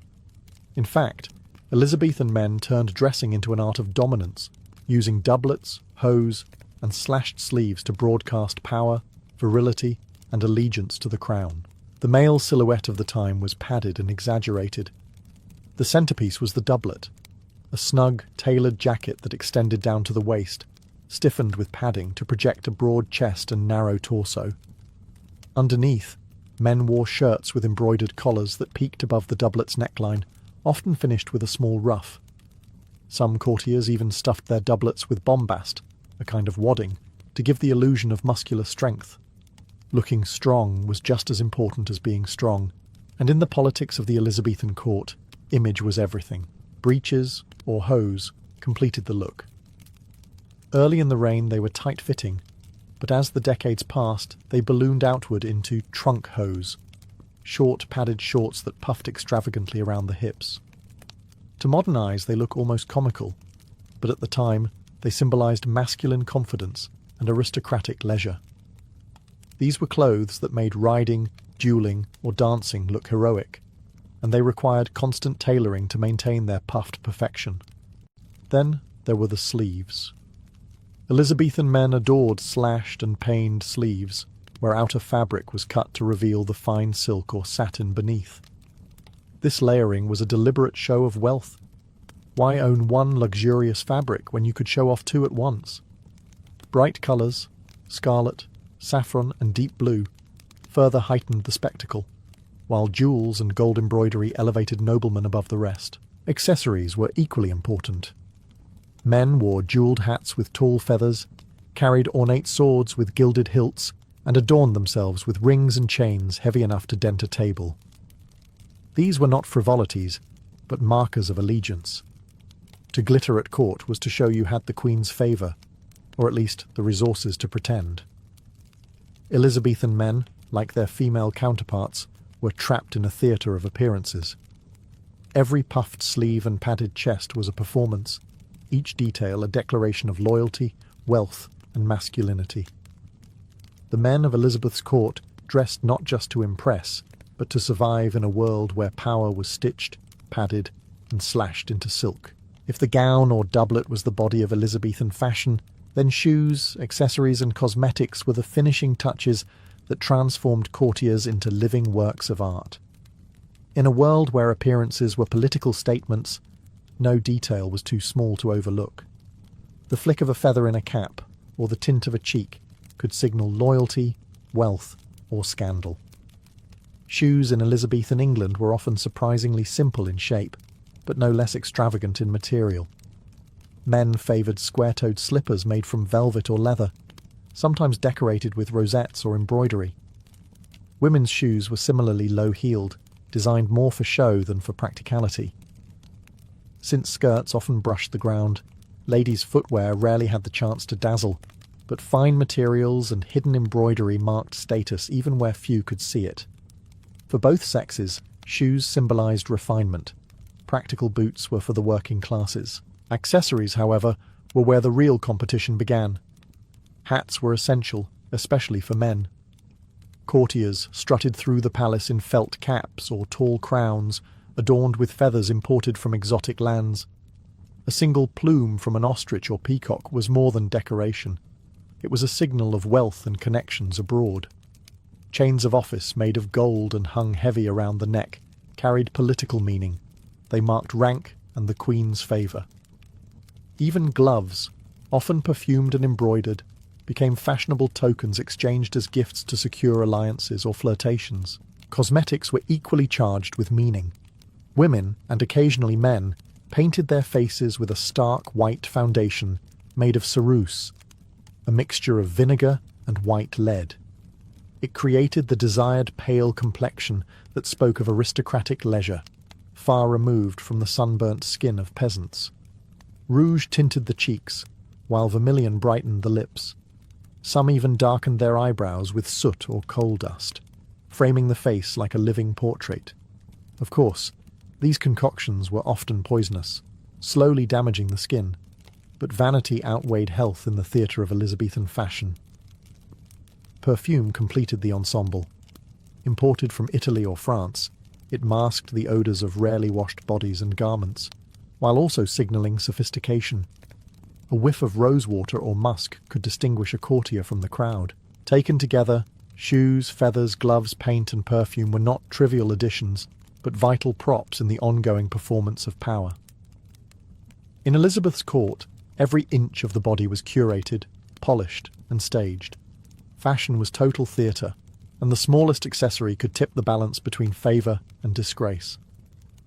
In fact, Elizabethan men turned dressing into an art of dominance, using doublets, hose, and slashed sleeves to broadcast power, virility, and allegiance to the crown. The male silhouette of the time was padded and exaggerated. The centerpiece was the doublet, a snug, tailored jacket that extended down to the waist, stiffened with padding to project a broad chest and narrow torso. Underneath, men wore shirts with embroidered collars that peaked above the doublet's neckline, often finished with a small ruff. Some courtiers even stuffed their doublets with bombast, a kind of wadding, to give the illusion of muscular strength. Looking strong was just as important as being strong, and in the politics of the Elizabethan court, image was everything. Breeches, or hose, completed the look. Early in the reign they were tight-fitting, but as the decades passed, they ballooned outward into trunk hose, short padded shorts that puffed extravagantly around the hips. To modern eyes they look almost comical, but at the time they symbolized masculine confidence and aristocratic leisure. These were clothes that made riding, dueling, or dancing look heroic, and they required constant tailoring to maintain their puffed perfection. Then there were the sleeves. Elizabethan men adored slashed and paned sleeves, where outer fabric was cut to reveal the fine silk or satin beneath. This layering was a deliberate show of wealth. Why own one luxurious fabric when you could show off two at once? Bright colours, scarlet, saffron, and deep blue, further heightened the spectacle, while jewels and gold embroidery elevated noblemen above the rest. Accessories were equally important. Men wore jewelled hats with tall feathers, carried ornate swords with gilded hilts, and adorned themselves with rings and chains heavy enough to dent a table. These were not frivolities, but markers of allegiance. To glitter at court was to show you had the Queen's favour, or at least the resources to pretend. Elizabethan men, like their female counterparts, were trapped in a theatre of appearances. Every puffed sleeve and padded chest was a performance, each detail a declaration of loyalty, wealth, and masculinity. The men of Elizabeth's court dressed not just to impress, but to survive in a world where power was stitched, padded, and slashed into silk. If the gown or doublet was the body of Elizabethan fashion, then shoes, accessories, and cosmetics were the finishing touches that transformed courtiers into living works of art. In a world where appearances were political statements, no detail was too small to overlook. The flick of a feather in a cap, or the tint of a cheek, could signal loyalty, wealth, or scandal. Shoes in Elizabethan England were often surprisingly simple in shape, but no less extravagant in material. Men favoured square-toed slippers made from velvet or leather, sometimes decorated with rosettes or embroidery. Women's shoes were similarly low-heeled, designed more for show than for practicality. Since skirts often brushed the ground, ladies' footwear rarely had the chance to dazzle, but fine materials and hidden embroidery marked status even where few could see it. For both sexes, shoes symbolised refinement. Practical boots were for the working classes. Accessories, however, were where the real competition began. Hats were essential, especially for men. Courtiers strutted through the palace in felt caps or tall crowns, adorned with feathers imported from exotic lands. A single plume from an ostrich or peacock was more than decoration. It was a signal of wealth and connections abroad. Chains of office made of gold and hung heavy around the neck carried political meaning. They marked rank and the Queen's favour. Even gloves, often perfumed and embroidered, became fashionable tokens exchanged as gifts to secure alliances or flirtations. Cosmetics were equally charged with meaning. Women, and occasionally men, painted their faces with a stark white foundation made of ceruse, a mixture of vinegar and white lead. It created the desired pale complexion that spoke of aristocratic leisure, far removed from the sunburnt skin of peasants. Rouge tinted the cheeks, while vermilion brightened the lips. Some even darkened their eyebrows with soot or coal dust, framing the face like a living portrait. Of course, these concoctions were often poisonous, slowly damaging the skin, but vanity outweighed health in the theatre of Elizabethan fashion. Perfume completed the ensemble. Imported from Italy or France, it masked the odours of rarely washed bodies and garments, while also signalling sophistication. A whiff of rosewater or musk could distinguish a courtier from the crowd. Taken together, shoes, feathers, gloves, paint and perfume were not trivial additions, but vital props in the ongoing performance of power. In Elizabeth's court, every inch of the body was curated, polished and staged. Fashion was total theatre, and the smallest accessory could tip the balance between favour and disgrace.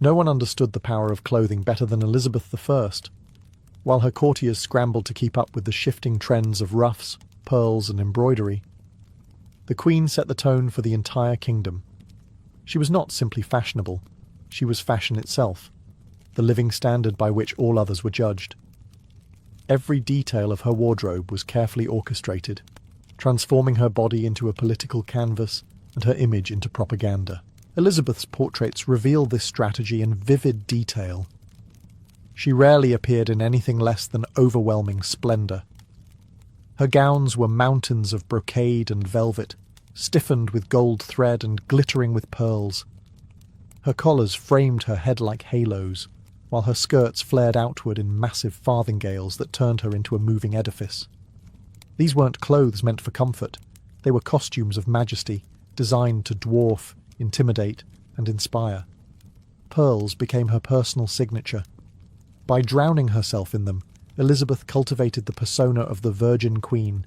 No one understood the power of clothing better than Elizabeth I, while her courtiers scrambled to keep up with the shifting trends of ruffs, pearls and embroidery. The Queen set the tone for the entire kingdom. She was not simply fashionable, she was fashion itself, the living standard by which all others were judged. Every detail of her wardrobe was carefully orchestrated, transforming her body into a political canvas and her image into propaganda. Elizabeth's portraits reveal this strategy in vivid detail. She rarely appeared in anything less than overwhelming splendour. Her gowns were mountains of brocade and velvet, stiffened with gold thread and glittering with pearls. Her collars framed her head like halos, while her skirts flared outward in massive farthingales that turned her into a moving edifice. These weren't clothes meant for comfort, they were costumes of majesty, designed to dwarf, intimidate, and inspire. Pearls became her personal signature. By drowning herself in them, Elizabeth cultivated the persona of the Virgin Queen.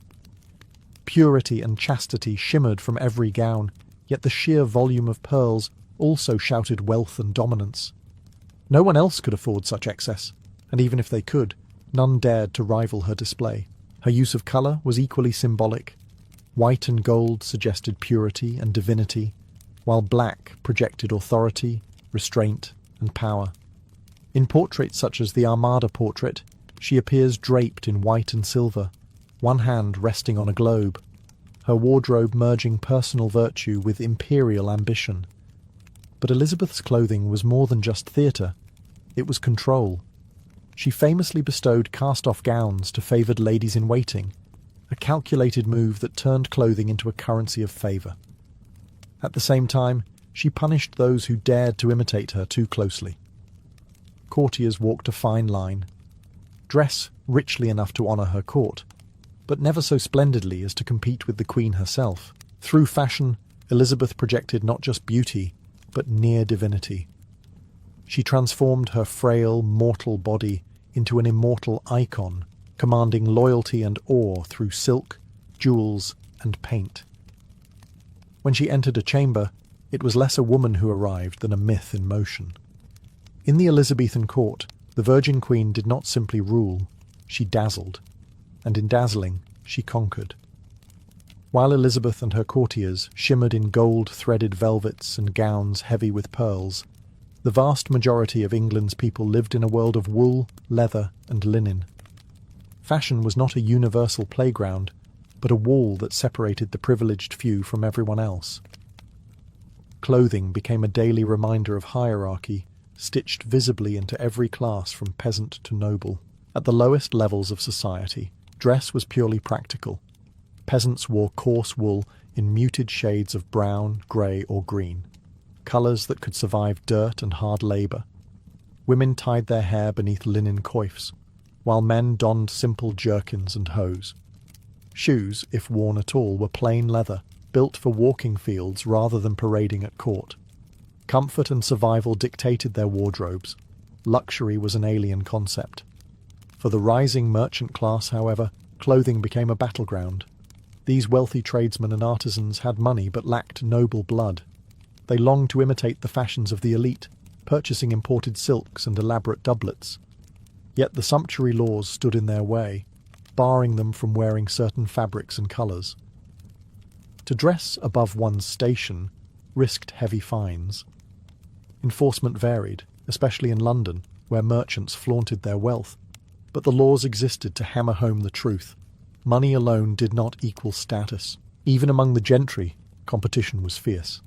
Purity and chastity shimmered from every gown, yet the sheer volume of pearls also shouted wealth and dominance. No one else could afford such excess, and even if they could, none dared to rival her display. Her use of colour was equally symbolic. White and gold suggested purity and divinity, while black projected authority, restraint, and power. In portraits such as the Armada portrait, she appears draped in white and silver, one hand resting on a globe, her wardrobe merging personal virtue with imperial ambition. But Elizabeth's clothing was more than just theatre, it was control. She famously bestowed cast-off gowns to favoured ladies-in-waiting, a calculated move that turned clothing into a currency of favour. At the same time, she punished those who dared to imitate her too closely. Courtiers walked a fine line. Dress richly enough to honour her court, but never so splendidly as to compete with the Queen herself. Through fashion, Elizabeth projected not just beauty, but near divinity. She transformed her frail, mortal body into an immortal icon, commanding loyalty and awe through silk, jewels, and paint. When she entered a chamber, it was less a woman who arrived than a myth in motion. In the Elizabethan court, the Virgin Queen did not simply rule, she dazzled, and in dazzling, she conquered. While Elizabeth and her courtiers shimmered in gold-threaded velvets and gowns heavy with pearls, the vast majority of England's people lived in a world of wool, leather, and linen. Fashion was not a universal playground, but a wall that separated the privileged few from everyone else. Clothing became a daily reminder of hierarchy, stitched visibly into every class from peasant to noble. At the lowest levels of society, dress was purely practical. Peasants wore coarse wool in muted shades of brown, grey or green, colours that could survive dirt and hard labour. Women tied their hair beneath linen coifs, while men donned simple jerkins and hose. Shoes, if worn at all, were plain leather, built for walking fields rather than parading at court. Comfort and survival dictated their wardrobes. Luxury was an alien concept. For the rising merchant class, however, clothing became a battleground. These wealthy tradesmen and artisans had money but lacked noble blood. They longed to imitate the fashions of the elite, purchasing imported silks and elaborate doublets. Yet the sumptuary laws stood in their way, barring them from wearing certain fabrics and colours. To dress above one's station risked heavy fines. Enforcement varied, especially in London, where merchants flaunted their wealth, but the laws existed to hammer home the truth. Money alone did not equal status. Even among the gentry, competition was fierce.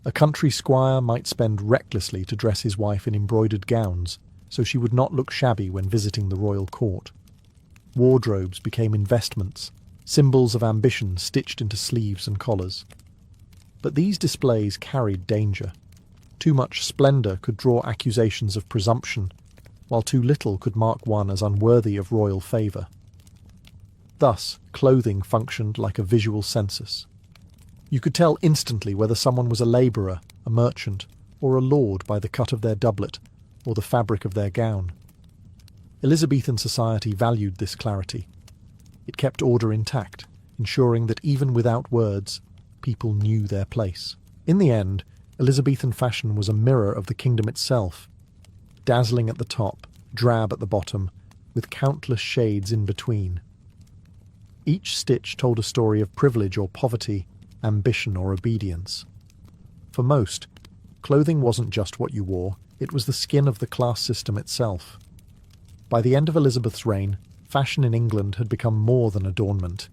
A country squire might spend recklessly to dress his wife in embroidered gowns, so she would not look shabby when visiting the royal court. Wardrobes became investments, symbols of ambition stitched into sleeves and collars. But these displays carried danger. Too much splendour could draw accusations of presumption, while too little could mark one as unworthy of royal favour. Thus, clothing functioned like a visual census. You could tell instantly whether someone was a labourer, a merchant, or a lord by the cut of their doublet or the fabric of their gown. Elizabethan society valued this clarity. It kept order intact, ensuring that even without words, people knew their place. In the end, Elizabethan fashion was a mirror of the kingdom itself, dazzling at the top, drab at the bottom, with countless shades in between. Each stitch told a story of privilege or poverty, ambition or obedience. For most, clothing wasn't just what you wore, it was the skin of the class system itself. By the end of Elizabeth's reign, fashion in England had become more than adornment.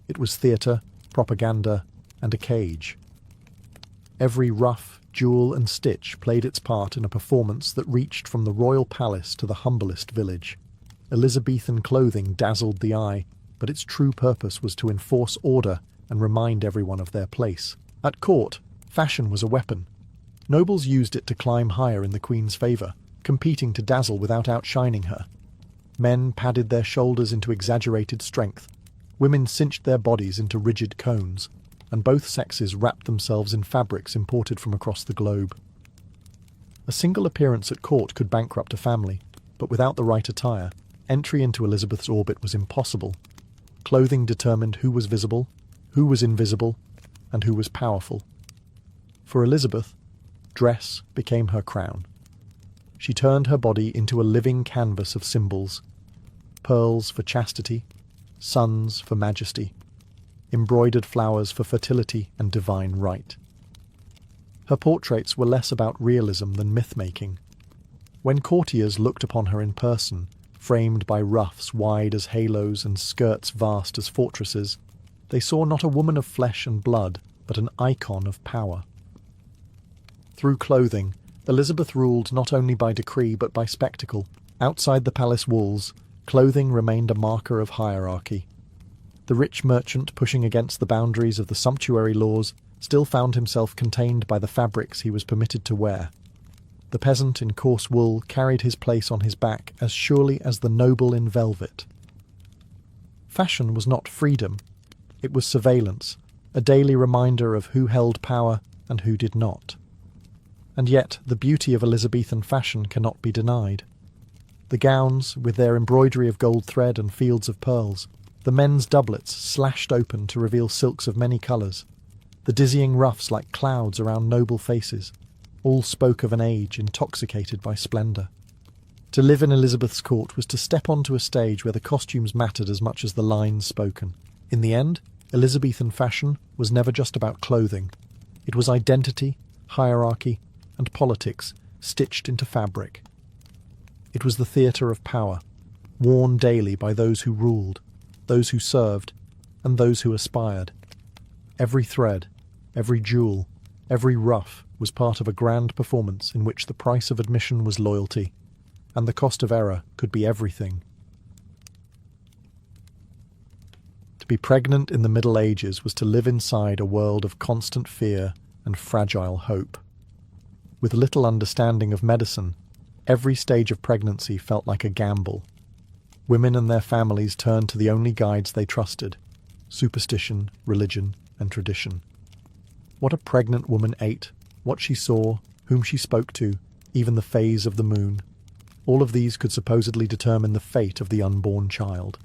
It was theatre, propaganda, and a cage. Every ruff, jewel, and stitch played its part in a performance that reached from the royal palace to the humblest village. Elizabethan clothing dazzled the eye, but its true purpose was to enforce order and remind everyone of their place. At court, fashion was a weapon. Nobles used it to climb higher in the Queen's favour, competing to dazzle without outshining her. Men padded their shoulders into exaggerated strength, women cinched their bodies into rigid cones, and both sexes wrapped themselves in fabrics imported from across the globe. A single appearance at court could bankrupt a family, but without the right attire, entry into Elizabeth's orbit was impossible. Clothing determined who was visible, who was invisible, and who was powerful. For Elizabeth, dress became her crown. She turned her body into a living canvas of symbols: pearls for chastity, suns for majesty, embroidered flowers for fertility and divine right. Her portraits were less about realism than myth-making. When courtiers looked upon her in person, framed by ruffs wide as halos and skirts vast as fortresses, they saw not a woman of flesh and blood, but an icon of power. Through clothing, Elizabeth ruled not only by decree but by spectacle. Outside the palace walls, clothing remained a marker of hierarchy. The rich merchant pushing against the boundaries of the sumptuary laws still found himself contained by the fabrics he was permitted to wear. The peasant in coarse wool carried his place on his back as surely as the noble in velvet. Fashion was not freedom, it was surveillance, a daily reminder of who held power and who did not. And yet the beauty of Elizabethan fashion cannot be denied. The gowns, with their embroidery of gold thread and fields of pearls, the men's doublets slashed open to reveal silks of many colours, the dizzying ruffs like clouds around noble faces, All spoke of an age intoxicated by splendour. To live in Elizabeth's court was to step onto a stage where the costumes mattered as much as the lines spoken. In the end, Elizabethan fashion was never just about clothing. It was identity, hierarchy, and politics stitched into fabric. It was the theatre of power, worn daily by those who ruled, those who served, and those who aspired. Every thread, every jewel, every ruff was part of a grand performance in which the price of admission was loyalty, and the cost of error could be everything. To be pregnant in the Middle Ages was to live inside a world of constant fear and fragile hope. With little understanding of medicine, every stage of pregnancy felt like a gamble. Women and their families turned to the only guides they trusted: superstition, religion, and tradition. What a pregnant woman ate, what she saw, whom she spoke to, even the phase of the moon. All of these could supposedly determine the fate of the unborn child.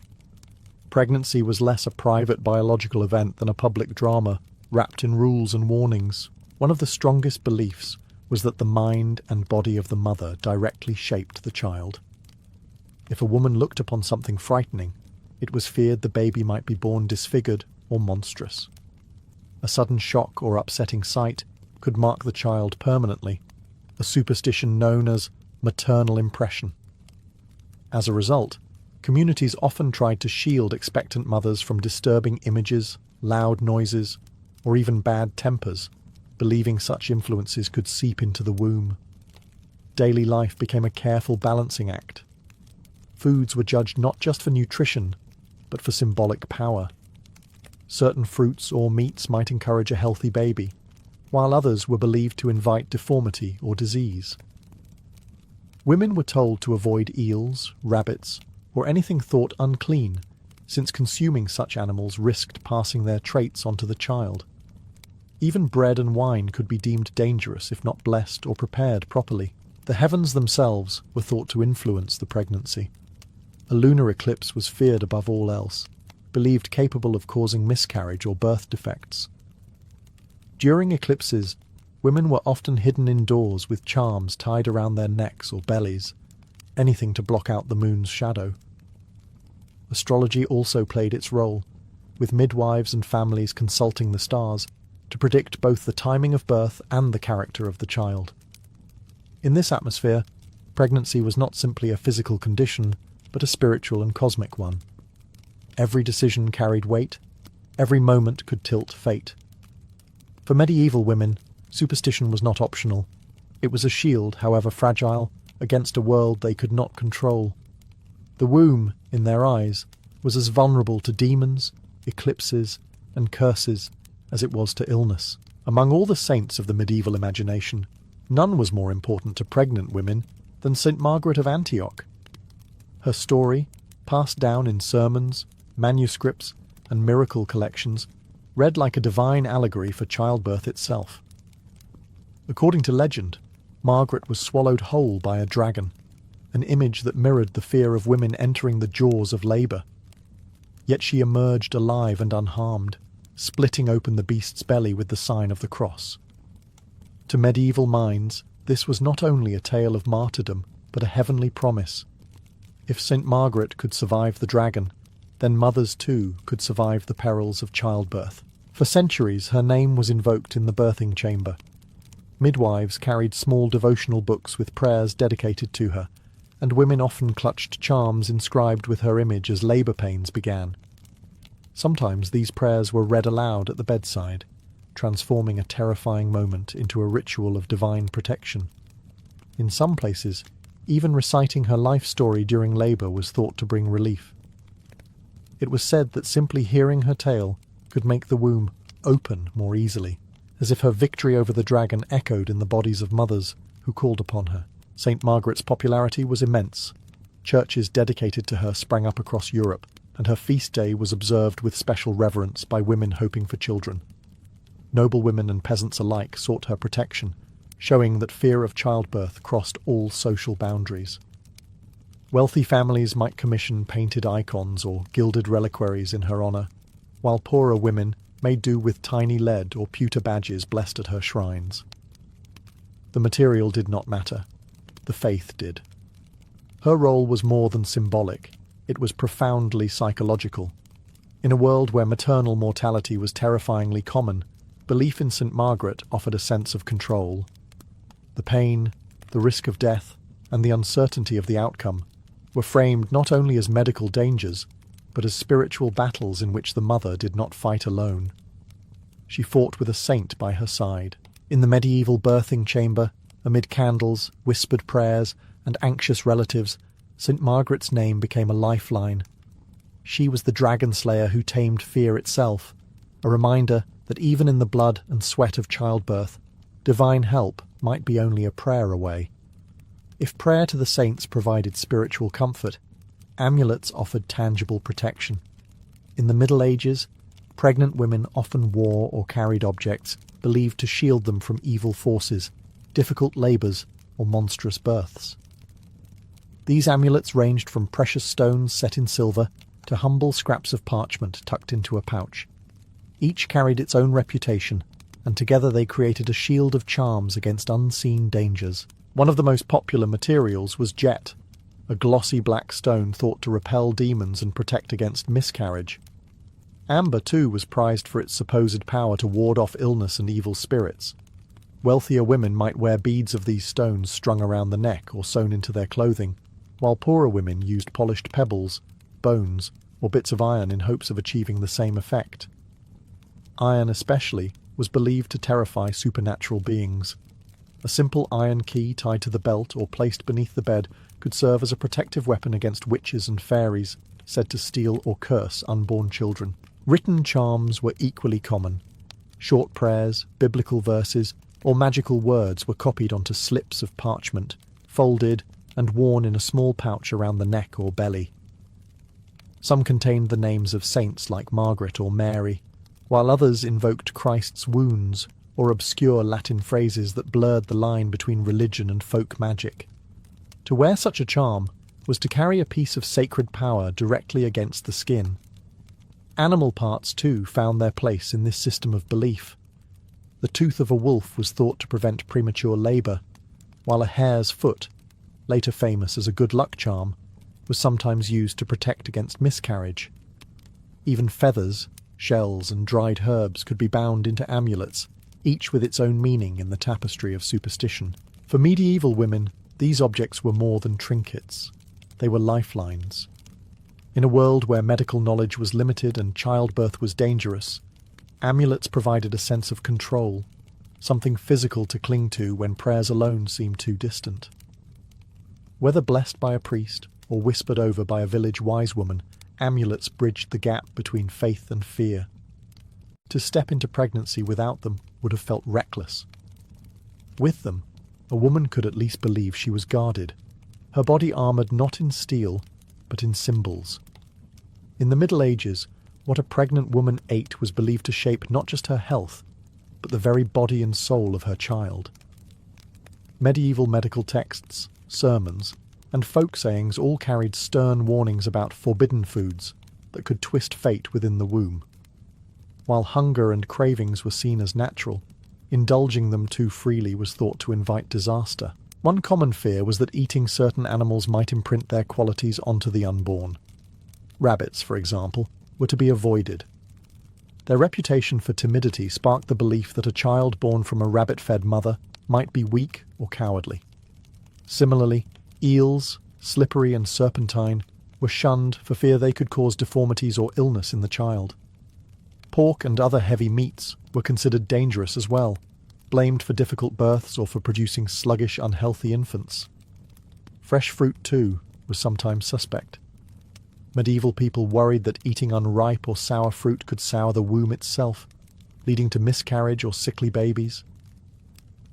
Pregnancy was less a private biological event than a public drama, wrapped in rules and warnings. One of the strongest beliefs was that the mind and body of the mother directly shaped the child. If a woman looked upon something frightening, it was feared the baby might be born disfigured or monstrous. A sudden shock or upsetting sight could mark the child permanently, a superstition known as maternal impression. As a result, communities often tried to shield expectant mothers from disturbing images, loud noises, or even bad tempers, believing such influences could seep into the womb. Daily life became a careful balancing act. Foods were judged not just for nutrition, but for symbolic power. Certain fruits or meats might encourage a healthy baby, while others were believed to invite deformity or disease. Women were told to avoid eels, rabbits, or anything thought unclean, since consuming such animals risked passing their traits onto the child. Even bread and wine could be deemed dangerous if not blessed or prepared properly. The heavens themselves were thought to influence the pregnancy. A lunar eclipse was feared above all else, believed capable of causing miscarriage or birth defects. During eclipses, women were often hidden indoors with charms tied around their necks or bellies, anything to block out the moon's shadow. Astrology also played its role, with midwives and families consulting the stars to predict both the timing of birth and the character of the child. In this atmosphere, pregnancy was not simply a physical condition, but a spiritual and cosmic one. Every decision carried weight, every moment could tilt fate. For medieval women, superstition was not optional. It was a shield, however fragile, against a world they could not control. The womb, in their eyes, was as vulnerable to demons, eclipses, and curses as it was to illness. Among all the saints of the medieval imagination, none was more important to pregnant women than St. Margaret of Antioch. Her story, passed down in sermons, manuscripts, and miracle collections, read like a divine allegory for childbirth itself. According to legend, Margaret was swallowed whole by a dragon, an image that mirrored the fear of women entering the jaws of labour. Yet she emerged alive and unharmed, splitting open the beast's belly with the sign of the cross. To medieval minds, this was not only a tale of martyrdom, but a heavenly promise. If St. Margaret could survive the dragon, then mothers too could survive the perils of childbirth. For centuries her name was invoked in the birthing chamber. Midwives carried small devotional books with prayers dedicated to her, and women often clutched charms inscribed with her image as labour pains began. Sometimes these prayers were read aloud at the bedside, transforming a terrifying moment into a ritual of divine protection. In some places, even reciting her life story during labour was thought to bring relief. It was said that simply hearing her tale could make the womb open more easily, as if her victory over the dragon echoed in the bodies of mothers who called upon her. St. Margaret's popularity was immense. Churches dedicated to her sprang up across Europe, and her feast day was observed with special reverence by women hoping for children. Noblewomen and peasants alike sought her protection, showing that fear of childbirth crossed all social boundaries. Wealthy families might commission painted icons or gilded reliquaries in her honour, while poorer women made do with tiny lead or pewter badges blessed at her shrines. The material did not matter. The faith did. Her role was more than symbolic. It was profoundly psychological. In a world where maternal mortality was terrifyingly common, belief in St. Margaret offered a sense of control. The pain, the risk of death, and the uncertainty of the outcome were framed not only as medical dangers, but as spiritual battles in which the mother did not fight alone. She fought with a saint by her side. In the medieval birthing chamber, amid candles, whispered prayers, and anxious relatives, St. Margaret's name became a lifeline. She was the dragon slayer who tamed fear itself, a reminder that even in the blood and sweat of childbirth, divine help might be only a prayer away. If prayer to the saints provided spiritual comfort, amulets offered tangible protection. In the Middle Ages, pregnant women often wore or carried objects believed to shield them from evil forces, difficult labours, or monstrous births. These amulets ranged from precious stones set in silver to humble scraps of parchment tucked into a pouch. Each carried its own reputation, and together they created a shield of charms against unseen dangers. One of the most popular materials was jet, a glossy black stone thought to repel demons and protect against miscarriage. Amber, too, was prized for its supposed power to ward off illness and evil spirits. Wealthier women might wear beads of these stones strung around the neck or sewn into their clothing, while poorer women used polished pebbles, bones, or bits of iron in hopes of achieving the same effect. Iron especially was believed to terrify supernatural beings. A simple iron key tied to the belt or placed beneath the bed could serve as a protective weapon against witches and fairies said to steal or curse unborn children. Written charms were equally common. Short prayers, biblical verses, or magical words were copied onto slips of parchment, folded and worn in a small pouch around the neck or belly. Some contained the names of saints like Margaret or Mary, while others invoked Christ's wounds or obscure Latin phrases that blurred the line between religion and folk magic. To wear such a charm was to carry a piece of sacred power directly against the skin. Animal parts, too, found their place in this system of belief. The tooth of a wolf was thought to prevent premature labour, while a hare's foot, later famous as a good luck charm, was sometimes used to protect against miscarriage. Even feathers, shells, and dried herbs could be bound into amulets, each with its own meaning in the tapestry of superstition. For medieval women, these objects were more than trinkets. They were lifelines. In a world where medical knowledge was limited and childbirth was dangerous, amulets provided a sense of control, something physical to cling to when prayers alone seemed too distant. Whether blessed by a priest or whispered over by a village wise woman, amulets bridged the gap between faith and fear. To step into pregnancy without them would have felt reckless. With them, a woman could at least believe she was guarded, her body armoured not in steel, but in symbols. In the Middle Ages, what a pregnant woman ate was believed to shape not just her health, but the very body and soul of her child. Medieval medical texts, sermons, and folk sayings all carried stern warnings about forbidden foods that could twist fate within the womb. While hunger and cravings were seen as natural, indulging them too freely was thought to invite disaster. One common fear was that eating certain animals might imprint their qualities onto the unborn. Rabbits, for example, were to be avoided. Their reputation for timidity sparked the belief that a child born from a rabbit-fed mother might be weak or cowardly. Similarly, eels, slippery and serpentine, were shunned for fear they could cause deformities or illness in the child. Pork and other heavy meats were considered dangerous as well, blamed for difficult births or for producing sluggish, unhealthy infants. Fresh fruit, too, was sometimes suspect. Medieval people worried that eating unripe or sour fruit could sour the womb itself, leading to miscarriage or sickly babies.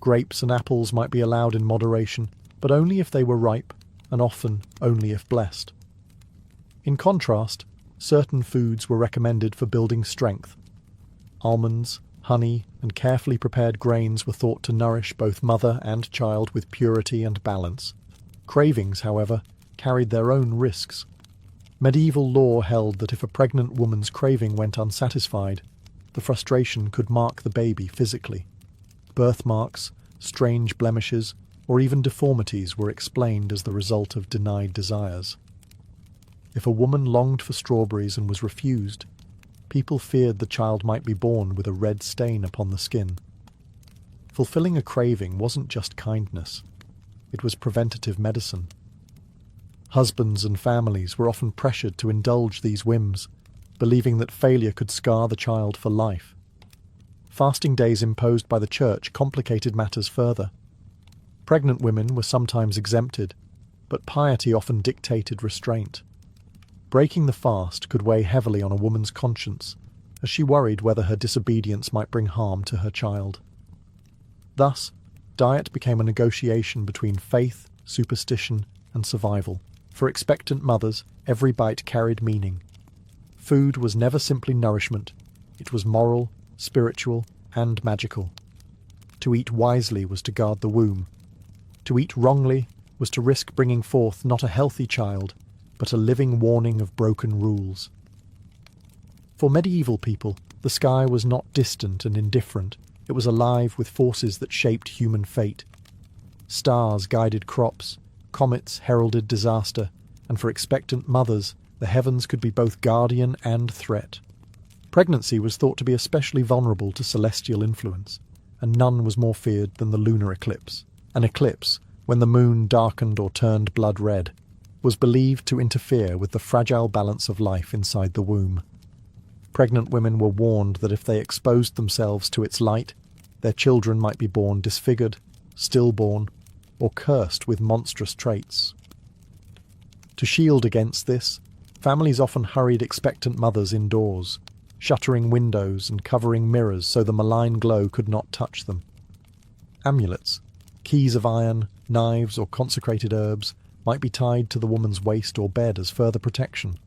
Grapes and apples might be allowed in moderation, but only if they were ripe, and often only if blessed. In contrast, certain foods were recommended for building strength. Almonds, honey, and carefully prepared grains were thought to nourish both mother and child with purity and balance. Cravings, however, carried their own risks. Medieval law held that if a pregnant woman's craving went unsatisfied, the frustration could mark the baby physically. Birthmarks, strange blemishes, or even deformities were explained as the result of denied desires. If a woman longed for strawberries and was refused, people feared the child might be born with a red stain upon the skin. Fulfilling a craving wasn't just kindness, it was preventative medicine. Husbands and families were often pressured to indulge these whims, believing that failure could scar the child for life. Fasting days imposed by the church complicated matters further. Pregnant women were sometimes exempted, but piety often dictated restraint. Breaking the fast could weigh heavily on a woman's conscience, as she worried whether her disobedience might bring harm to her child. Thus, diet became a negotiation between faith, superstition, and survival. For expectant mothers, every bite carried meaning. Food was never simply nourishment, it was moral, spiritual, and magical. To eat wisely was to guard the womb. To eat wrongly was to risk bringing forth not a healthy child, but a living warning of broken rules. For medieval people, the sky was not distant and indifferent, it was alive with forces that shaped human fate. Stars guided crops, comets heralded disaster, and for expectant mothers, the heavens could be both guardian and threat. Pregnancy was thought to be especially vulnerable to celestial influence, and none was more feared than the lunar eclipse. An eclipse, when the moon darkened or turned blood red, was believed to interfere with the fragile balance of life inside the womb. Pregnant women were warned that if they exposed themselves to its light, their children might be born disfigured, stillborn, or cursed with monstrous traits. To shield against this, families often hurried expectant mothers indoors, shuttering windows and covering mirrors so the malign glow could not touch them. Amulets, keys of iron, knives, or consecrated herbs might be tied to the woman's waist or bed as further protection.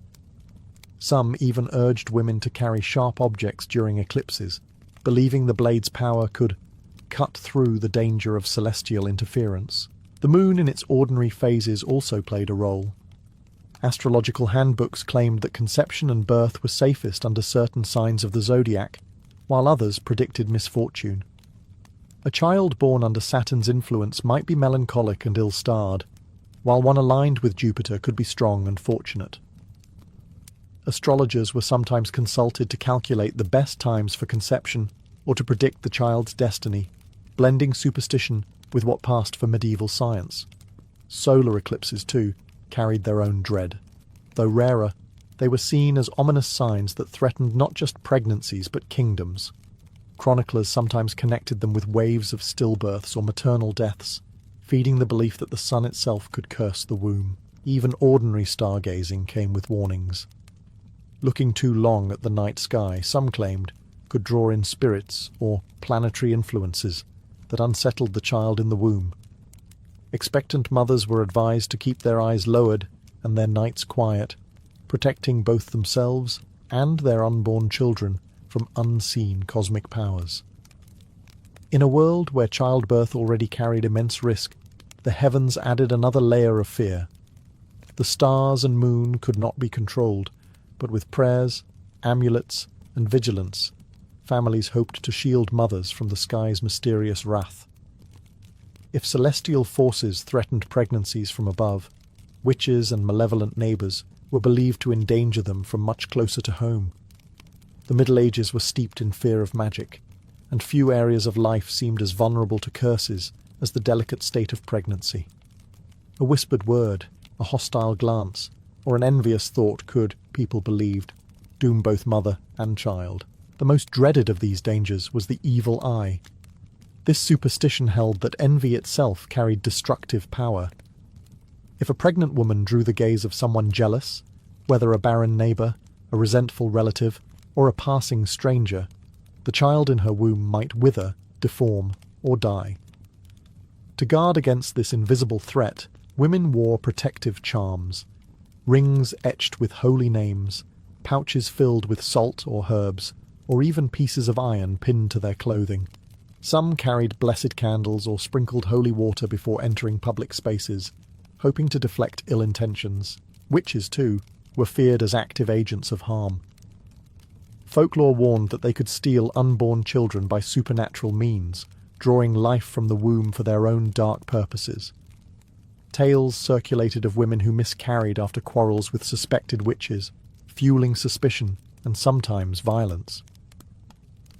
Some even urged women to carry sharp objects during eclipses, believing the blade's power could cut through the danger of celestial interference. The moon in its ordinary phases also played a role. Astrological handbooks claimed that conception and birth were safest under certain signs of the zodiac, while others predicted misfortune. A child born under Saturn's influence might be melancholic and ill-starred, while one aligned with Jupiter could be strong and fortunate. Astrologers were sometimes consulted to calculate the best times for conception or to predict the child's destiny, blending superstition with what passed for medieval science. Solar eclipses, too, carried their own dread. Though rarer, they were seen as ominous signs that threatened not just pregnancies but kingdoms. Chroniclers sometimes connected them with waves of stillbirths or maternal deaths, feeding the belief that the sun itself could curse the womb. Even ordinary stargazing came with warnings. Looking too long at the night sky, some claimed, could draw in spirits or planetary influences that unsettled the child in the womb. Expectant mothers were advised to keep their eyes lowered and their nights quiet, protecting both themselves and their unborn children from unseen cosmic powers. In a world where childbirth already carried immense risk, the heavens added another layer of fear. The stars and moon could not be controlled, but with prayers, amulets, and vigilance, families hoped to shield mothers from the sky's mysterious wrath. If celestial forces threatened pregnancies from above, witches and malevolent neighbours were believed to endanger them from much closer to home. The Middle Ages were steeped in fear of magic, and few areas of life seemed as vulnerable to curses as the delicate state of pregnancy. A whispered word, a hostile glance, or an envious thought could, people believed, doom both mother and child. The most dreaded of these dangers was the evil eye. This superstition held that envy itself carried destructive power. If a pregnant woman drew the gaze of someone jealous, whether a barren neighbour, a resentful relative, or a passing stranger, the child in her womb might wither, deform, or die. To guard against this invisible threat, women wore protective charms, rings etched with holy names, pouches filled with salt or herbs, or even pieces of iron pinned to their clothing. Some carried blessed candles or sprinkled holy water before entering public spaces, hoping to deflect ill intentions. Witches, too, were feared as active agents of harm. Folklore warned that they could steal unborn children by supernatural means, drawing life from the womb for their own dark purposes. Tales circulated of women who miscarried after quarrels with suspected witches, fueling suspicion and sometimes violence.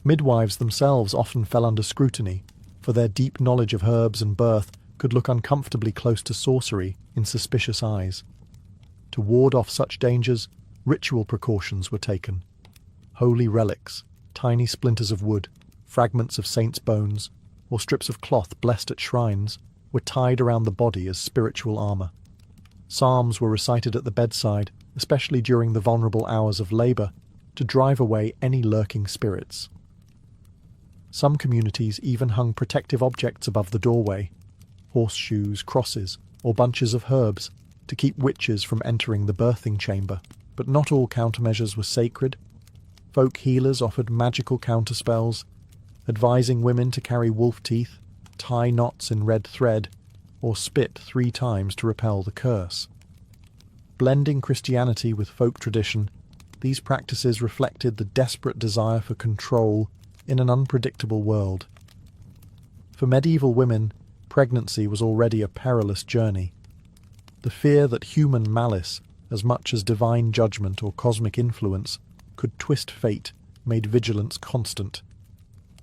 Midwives themselves often fell under scrutiny, for their deep knowledge of herbs and birth could look uncomfortably close to sorcery in suspicious eyes. To ward off such dangers, ritual precautions were taken. Holy relics, tiny splinters of wood, fragments of saints' bones, or strips of cloth blessed at shrines were tied around the body as spiritual armour. Psalms were recited at the bedside, especially during the vulnerable hours of labour, to drive away any lurking spirits. Some communities even hung protective objects above the doorway, horseshoes, crosses, or bunches of herbs, to keep witches from entering the birthing chamber. But not all countermeasures were sacred. Folk healers offered magical counterspells, advising women to carry wolf teeth, tie knots in red thread, or spit 3 times to repel the curse. Blending Christianity with folk tradition, these practices reflected the desperate desire for control in an unpredictable world. For medieval women, pregnancy was already a perilous journey. The fear that human malice, as much as divine judgment or cosmic influence, could twist fate made vigilance constant.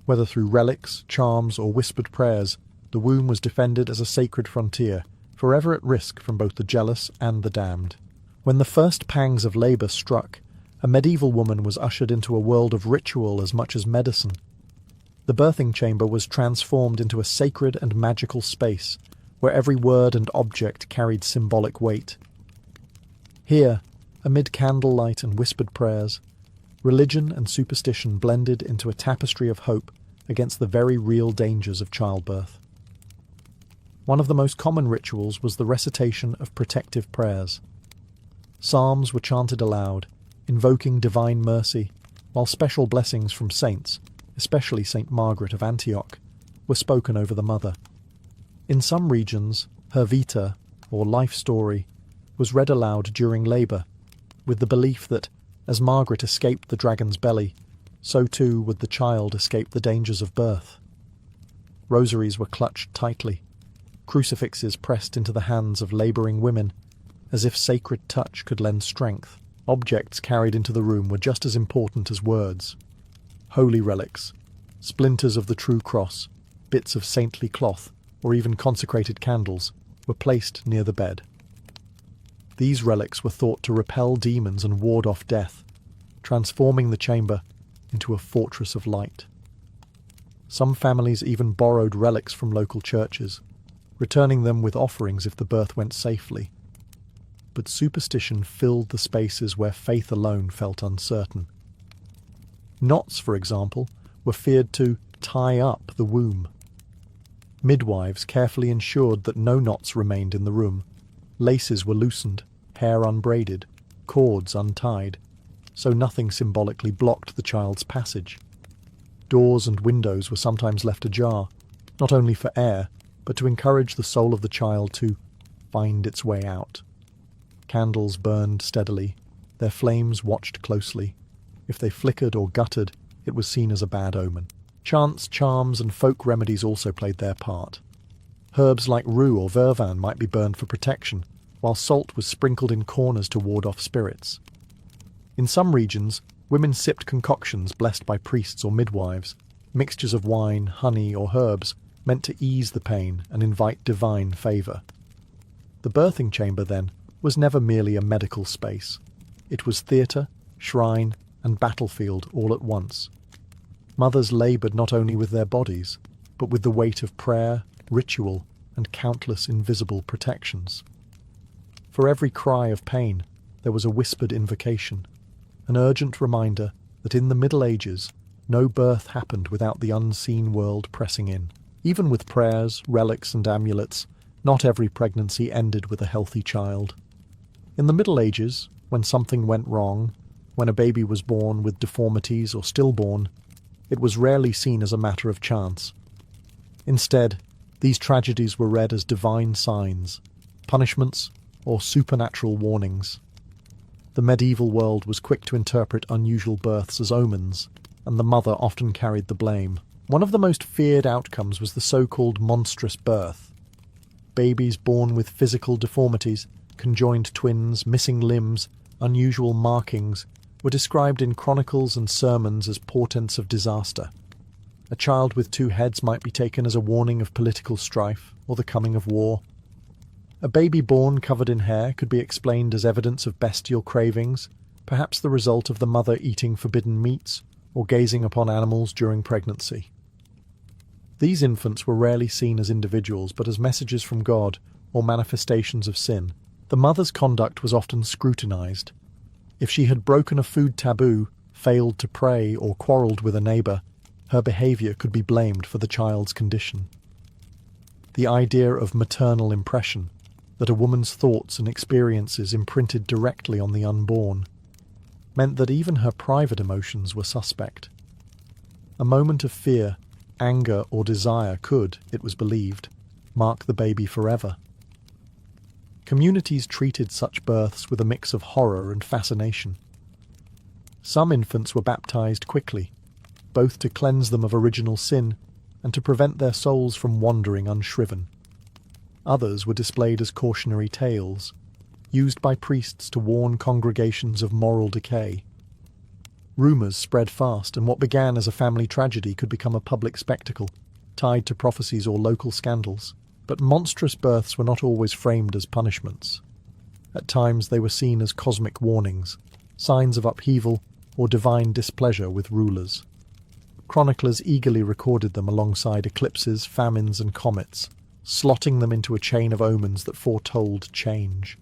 Whether through relics, charms, or whispered prayers, the womb was defended as a sacred frontier, forever at risk from both the jealous and the damned. When the first pangs of labour struck, a medieval woman was ushered into a world of ritual as much as medicine. The birthing chamber was transformed into a sacred and magical space, where every word and object carried symbolic weight. Here, amid candlelight and whispered prayers, religion and superstition blended into a tapestry of hope against the very real dangers of childbirth. One of the most common rituals was the recitation of protective prayers. Psalms were chanted aloud, invoking divine mercy, while special blessings from saints, especially Saint Margaret of Antioch, were spoken over the mother. In some regions, her vita, or life story, was read aloud during labour, with the belief that, as Margaret escaped the dragon's belly, so too would the child escape the dangers of birth. Rosaries were clutched tightly, crucifixes pressed into the hands of labouring women, as if sacred touch could lend strength. Objects carried into the room were just as important as words. Holy relics, splinters of the true cross, bits of saintly cloth, or even consecrated candles, were placed near the bed. These relics were thought to repel demons and ward off death, transforming the chamber into a fortress of light. Some families even borrowed relics from local churches, returning them with offerings if the birth went safely. But superstition filled the spaces where faith alone felt uncertain. Knots, for example, were feared to tie up the womb. Midwives carefully ensured that no knots remained in the room. Laces were loosened, hair unbraided, cords untied, so nothing symbolically blocked the child's passage. Doors and windows were sometimes left ajar, not only for air, but to encourage the soul of the child to find its way out. Candles burned steadily, their flames watched closely. If they flickered or guttered, it was seen as a bad omen. Chants, charms, and folk remedies also played their part. Herbs like rue or vervain might be burned for protection, while salt was sprinkled in corners to ward off spirits. In some regions, women sipped concoctions blessed by priests or midwives, mixtures of wine, honey, or herbs, meant to ease the pain and invite divine favour. The birthing chamber, then, was never merely a medical space. It was theatre, shrine, and battlefield all at once. Mothers laboured not only with their bodies, but with the weight of prayer, ritual, and countless invisible protections. For every cry of pain, there was a whispered invocation, an urgent reminder that in the Middle Ages, no birth happened without the unseen world pressing in. Even with prayers, relics, and amulets, not every pregnancy ended with a healthy child. In the Middle Ages, when something went wrong, when a baby was born with deformities or stillborn, it was rarely seen as a matter of chance. Instead, these tragedies were read as divine signs, punishments, or supernatural warnings. The medieval world was quick to interpret unusual births as omens, and the mother often carried the blame. One of the most feared outcomes was the so-called monstrous birth. Babies born with physical deformities, conjoined twins, missing limbs, unusual markings, were described in chronicles and sermons as portents of disaster. A child with two heads might be taken as a warning of political strife or the coming of war. A baby born covered in hair could be explained as evidence of bestial cravings, perhaps the result of the mother eating forbidden meats or gazing upon animals during pregnancy. These infants were rarely seen as individuals but as messages from God or manifestations of sin. The mother's conduct was often scrutinized. If she had broken a food taboo, failed to pray, or quarrelled with a neighbour, her behaviour could be blamed for the child's condition. The idea of maternal impression, that a woman's thoughts and experiences imprinted directly on the unborn, meant that even her private emotions were suspect. A moment of fear, anger, or desire could, it was believed, mark the baby forever. Communities treated such births with a mix of horror and fascination. Some infants were baptized quickly, both to cleanse them of original sin and to prevent their souls from wandering unshriven. Others were displayed as cautionary tales, used by priests to warn congregations of moral decay. Rumours spread fast, and what began as a family tragedy could become a public spectacle, tied to prophecies or local scandals. But monstrous births were not always framed as punishments. At times they were seen as cosmic warnings, signs of upheaval or divine displeasure with rulers. Chroniclers eagerly recorded them alongside eclipses, famines, and comets, slotting them into a chain of omens that foretold change.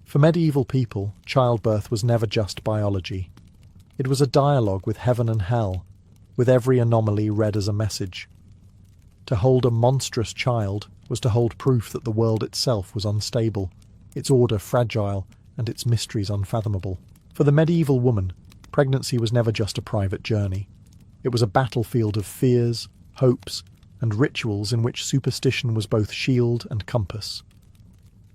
For medieval people, childbirth was never just biology. It was a dialogue with heaven and hell, with every anomaly read as a message. To hold a monstrous child was to hold proof that the world itself was unstable, its order fragile, and its mysteries unfathomable. For the medieval woman, pregnancy was never just a private journey. It was a battlefield of fears, hopes, and rituals in which superstition was both shield and compass.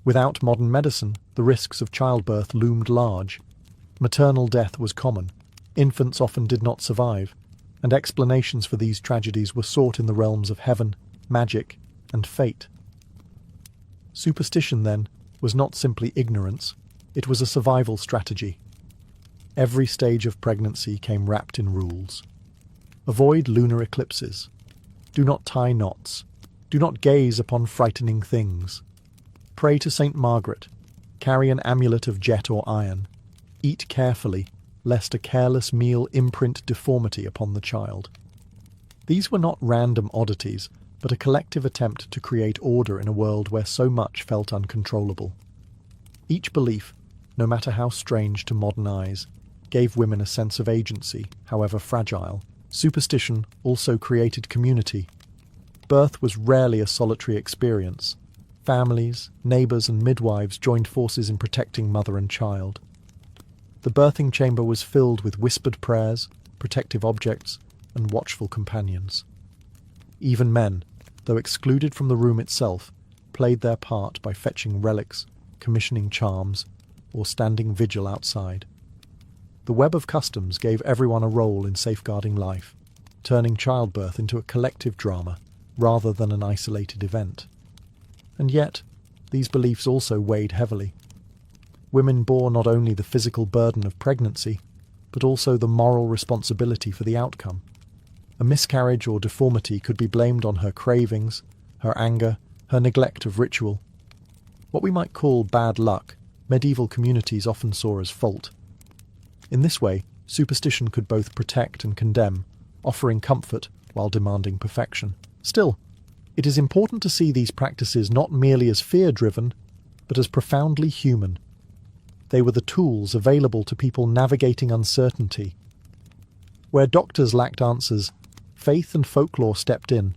Without modern medicine, the risks of childbirth loomed large. Maternal death was common. Infants often did not survive, and explanations for these tragedies were sought in the realms of heaven, magic, and fate. Superstition, then, was not simply ignorance, it was a survival strategy. Every stage of pregnancy came wrapped in rules. Avoid lunar eclipses. Do not tie knots. Do not gaze upon frightening things. Pray to Saint Margaret. Carry an amulet of jet or iron. Eat carefully, lest a careless meal imprint deformity upon the child. These were not random oddities, but a collective attempt to create order in a world where so much felt uncontrollable. Each belief, no matter how strange to modern eyes, gave women a sense of agency, however fragile. Superstition also created community. Birth was rarely a solitary experience. Families, neighbours, and midwives joined forces in protecting mother and child. The birthing chamber was filled with whispered prayers, protective objects, and watchful companions. Even men, though excluded from the room itself, played their part by fetching relics, commissioning charms, or standing vigil outside. The web of customs gave everyone a role in safeguarding life, turning childbirth into a collective drama rather than an isolated event. And yet, these beliefs also weighed heavily. Women bore not only the physical burden of pregnancy, but also the moral responsibility for the outcome. A miscarriage or deformity could be blamed on her cravings, her anger, her neglect of ritual. What we might call bad luck, medieval communities often saw as fault. In this way, superstition could both protect and condemn, offering comfort while demanding perfection. Still, it is important to see these practices not merely as fear-driven, but as profoundly human. They were the tools available to people navigating uncertainty. Where doctors lacked answers, faith and folklore stepped in.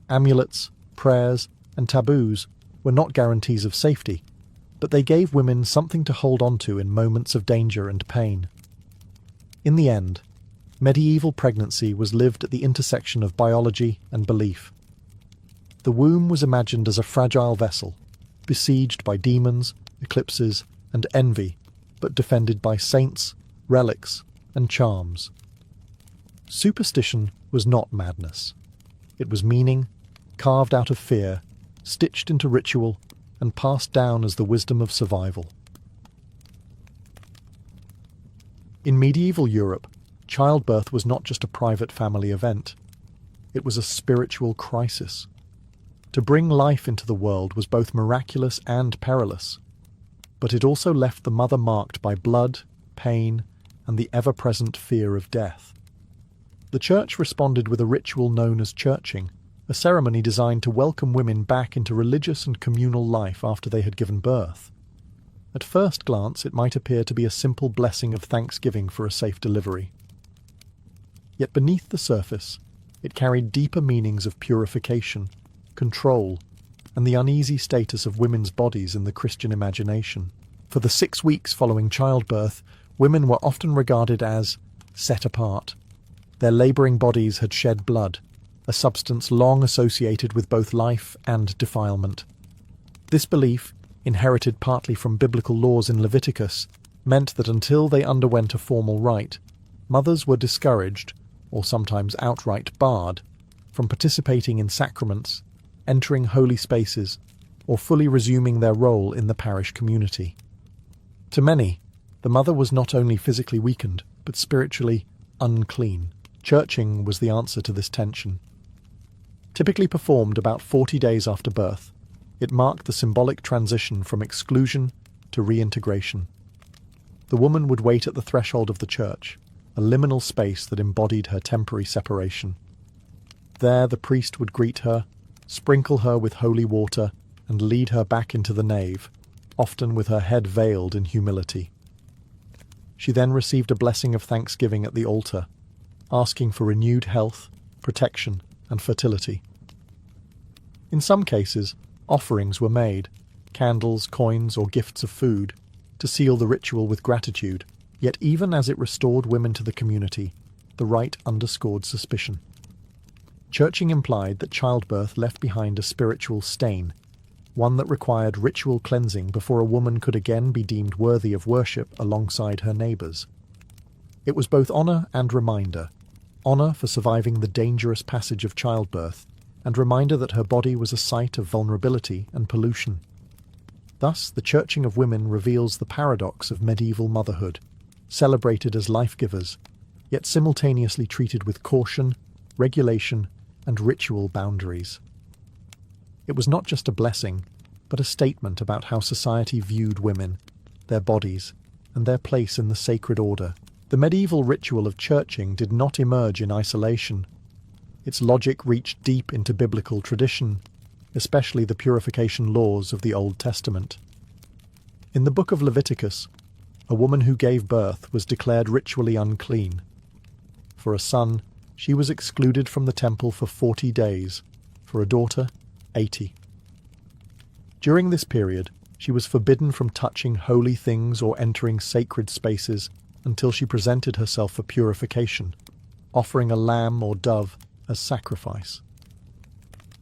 Amulets, prayers, and taboos were not guarantees of safety, but they gave women something to hold on to in moments of danger and pain. In the end, medieval pregnancy was lived at the intersection of biology and belief. The womb was imagined as a fragile vessel, besieged by demons, eclipses, and envy, but defended by saints, relics, and charms. Superstition was not madness. It was meaning, carved out of fear, stitched into ritual, and passed down as the wisdom of survival. In medieval Europe, childbirth was not just a private family event. It was a spiritual crisis. To bring life into the world was both miraculous and perilous, but it also left the mother marked by blood, pain, and the ever-present fear of death. The Church responded with a ritual known as churching, a ceremony designed to welcome women back into religious and communal life after they had given birth. At first glance, it might appear to be a simple blessing of thanksgiving for a safe delivery. Yet beneath the surface, it carried deeper meanings of purification, control, and the uneasy status of women's bodies in the Christian imagination. For the 6 weeks following childbirth, women were often regarded as set apart. Their labouring bodies had shed blood, a substance long associated with both life and defilement. This belief, inherited partly from biblical laws in Leviticus, meant that until they underwent a formal rite, mothers were discouraged, or sometimes outright barred, from participating in sacraments, entering holy spaces, or fully resuming their role in the parish community. To many, the mother was not only physically weakened, but spiritually unclean. Churching was the answer to this tension. Typically performed about 40 days after birth, it marked the symbolic transition from exclusion to reintegration. The woman would wait at the threshold of the church, a liminal space that embodied her temporary separation. There the priest would greet her, sprinkle her with holy water, and lead her back into the nave, often with her head veiled in humility. She then received a blessing of thanksgiving at the altar, asking for renewed health, protection, and fertility. In some cases, offerings were made, candles, coins, or gifts of food, to seal the ritual with gratitude, yet even as it restored women to the community, the rite underscored suspicion. Churching implied that childbirth left behind a spiritual stain, one that required ritual cleansing before a woman could again be deemed worthy of worship alongside her neighbours. It was both honour and reminder, honour for surviving the dangerous passage of childbirth, and reminder that her body was a site of vulnerability and pollution. Thus, the churching of women reveals the paradox of medieval motherhood, celebrated as life-givers, yet simultaneously treated with caution, regulation, and ritual boundaries. It was not just a blessing, but a statement about how society viewed women, their bodies, and their place in the sacred order. The medieval ritual of churching did not emerge in isolation. Its logic reached deep into biblical tradition, especially the purification laws of the Old Testament. In the book of Leviticus, a woman who gave birth was declared ritually unclean. For a son, she was excluded from the temple for 40 days, for a daughter, 80. During this period, she was forbidden from touching holy things or entering sacred spaces until she presented herself for purification, offering a lamb or dove as sacrifice.